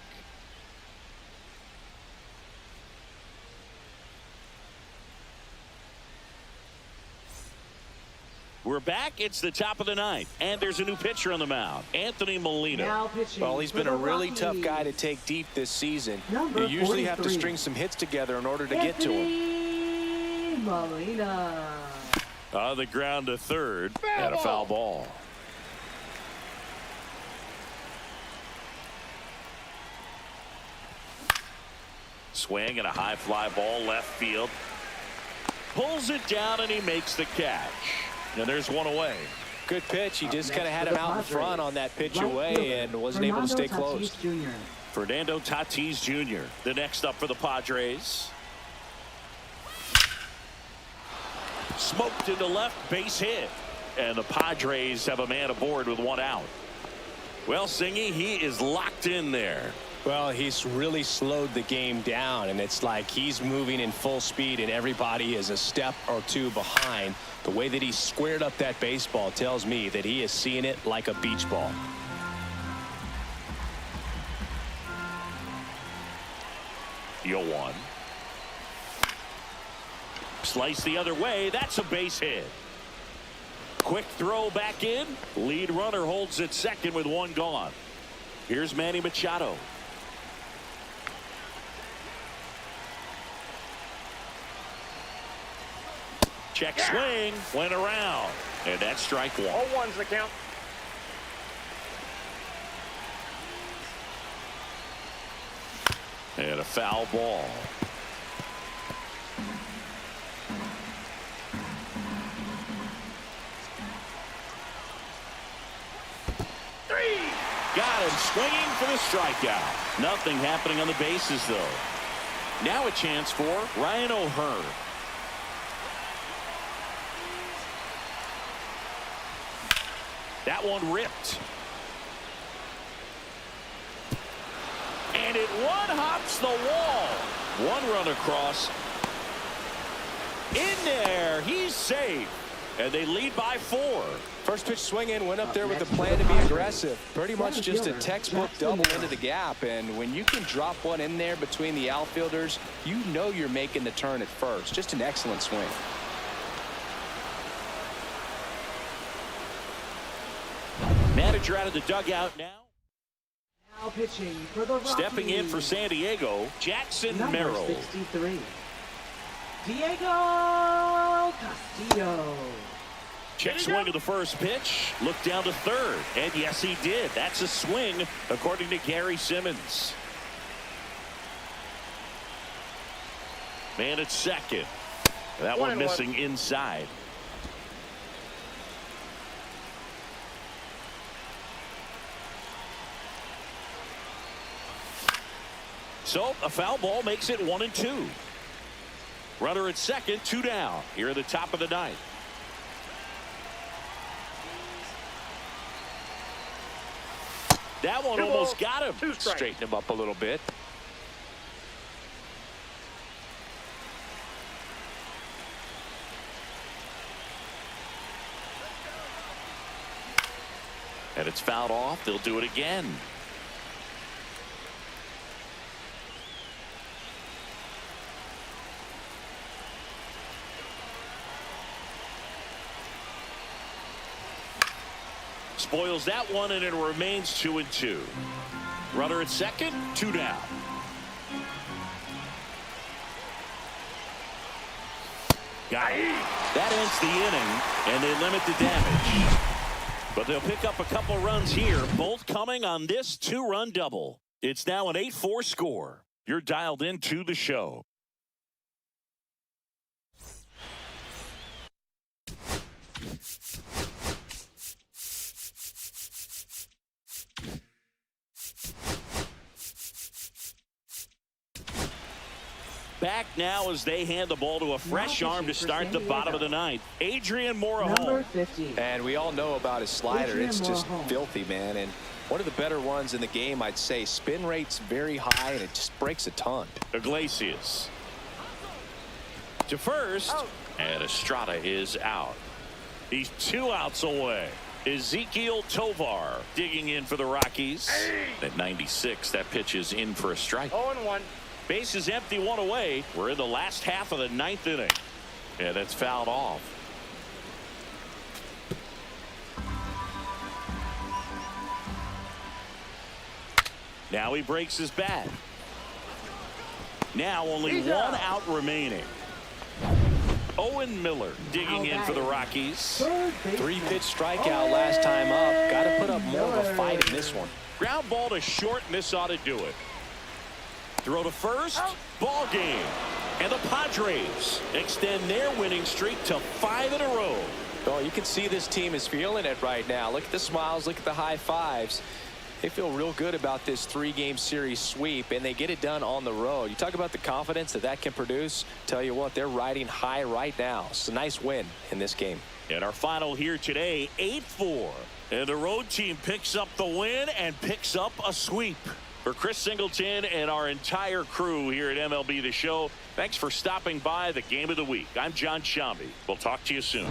Speaker 1: We're back. It's the top of the ninth, and there's a new pitcher on the mound, Anthony Molina.
Speaker 4: Now pitching
Speaker 2: Well, he's been
Speaker 4: for
Speaker 2: a
Speaker 4: the
Speaker 2: really tough
Speaker 4: Rockies.
Speaker 2: guy to take deep this season.
Speaker 4: Number
Speaker 2: You usually have to
Speaker 4: 43.
Speaker 2: string some hits together in order to get to him.
Speaker 4: Anthony Molina.
Speaker 1: On the ground to third, and a foul ball. Swing and a high fly ball left field. Pulls it down and he makes the catch. And there's one away.
Speaker 2: Good pitch. He just
Speaker 4: Up
Speaker 2: kind of
Speaker 4: next
Speaker 2: had
Speaker 4: for
Speaker 2: him
Speaker 4: the
Speaker 2: out in
Speaker 4: Padres,
Speaker 2: front on that pitch
Speaker 4: right
Speaker 2: away
Speaker 4: fielder,
Speaker 2: and wasn't able to stay
Speaker 4: Fernando
Speaker 2: close.
Speaker 4: Tatis Jr.
Speaker 1: Fernando Tatis Jr. the next up for the Padres. Smoked into left, base hit. And the Padres have a man aboard with one out. Well, Singy, he is locked in there.
Speaker 5: Well, he's really slowed the game down, and it's like he's moving in full speed and everybody is a step or two behind. The way that he squared up that baseball tells me that he is seeing it like a beach ball.
Speaker 1: The 0-1. Slice the other way. That's a base hit. Quick throw back in. Lead runner holds at second with one gone. Here's Manny Machado. Check swing. Went around. And that's strike one.
Speaker 3: 0-1's the count.
Speaker 1: And a foul ball. Got him swinging for the strikeout. Nothing happening on the bases, though. Now a chance for Ryan O'Hearn. That one ripped. And it one-hops the wall. One run across. In there. He's safe. And they lead by 4.
Speaker 2: First pitch swinging, went up there with a plan to be aggressive. Pretty much just a textbook double into the gap. And when you can drop one in there between the outfielders, you know you're making the turn at first. Just an excellent swing.
Speaker 1: Manager out of the dugout now.
Speaker 4: Now pitching for the Rockies.
Speaker 1: Stepping in for San Diego, Jackson
Speaker 4: Number
Speaker 1: Merrill.
Speaker 4: 63. Diego Castillo.
Speaker 1: Check swing of the first pitch. Look down to third. And yes, he did. That's a swing, according to Gary Simmons. Man at second. That one missing inside. So a foul ball makes it 1-2. Runner at second, 2 down. Here at the top of the ninth. That one almost got him.
Speaker 3: 2 strikes.
Speaker 2: Straighten him up a little bit.
Speaker 1: And it's fouled off. They'll do it again. Spoils that one, and it remains 2-2. Runner at second, 2 down. Got it. That ends the inning, and they limit the damage. But they'll pick up a couple runs here, both coming on this 2-run double. It's now an 8-4 score. You're dialed into the show. Back now as they hand the ball to a fresh arm to start the bottom of the ninth. Adrian
Speaker 4: Number
Speaker 1: Morejon.
Speaker 4: 50.
Speaker 2: And we all know about his slider.
Speaker 4: Adrian
Speaker 2: It's just
Speaker 4: Morejon.
Speaker 2: filthy, man. And One of the better ones in the game, I'd say. Spin rate's very high, and it just breaks a ton.
Speaker 1: Iglesias to first, and Estrada is out. He's 2 outs away. Ezequiel Tovar digging in for the Rockies. At 96, that pitch is in for a strike.
Speaker 3: 0-1.
Speaker 1: Base is empty, 1 away. We're in the last half of the 9th inning. And that's fouled off. Now he breaks his bat. Now only
Speaker 3: He's
Speaker 1: 1
Speaker 3: out.
Speaker 1: out remaining. Owen Miller digging in for the Rockies.
Speaker 2: 3-pitch strikeout last time up. Got to put up more of a fight in this one.
Speaker 1: Ground ball to short, and this ought to do it. Throw to first. Ball game. And the Padres extend their winning streak to 5 in a row.
Speaker 2: Oh, you can see this team is feeling it right now. Look at the smiles. Look at the high fives. They feel real good about this 3-game series sweep, and they get it done on the road. You talk about the confidence that can produce. Tell you what, they're riding high right now. It's a nice win in this game.
Speaker 1: And our final here today, 8-4. And the road team picks up the win and picks up a sweep. For Chris Singleton and our entire crew here at MLB The Show, thanks for stopping by the Game of the Week. I'm John Shambi. We'll talk to you soon.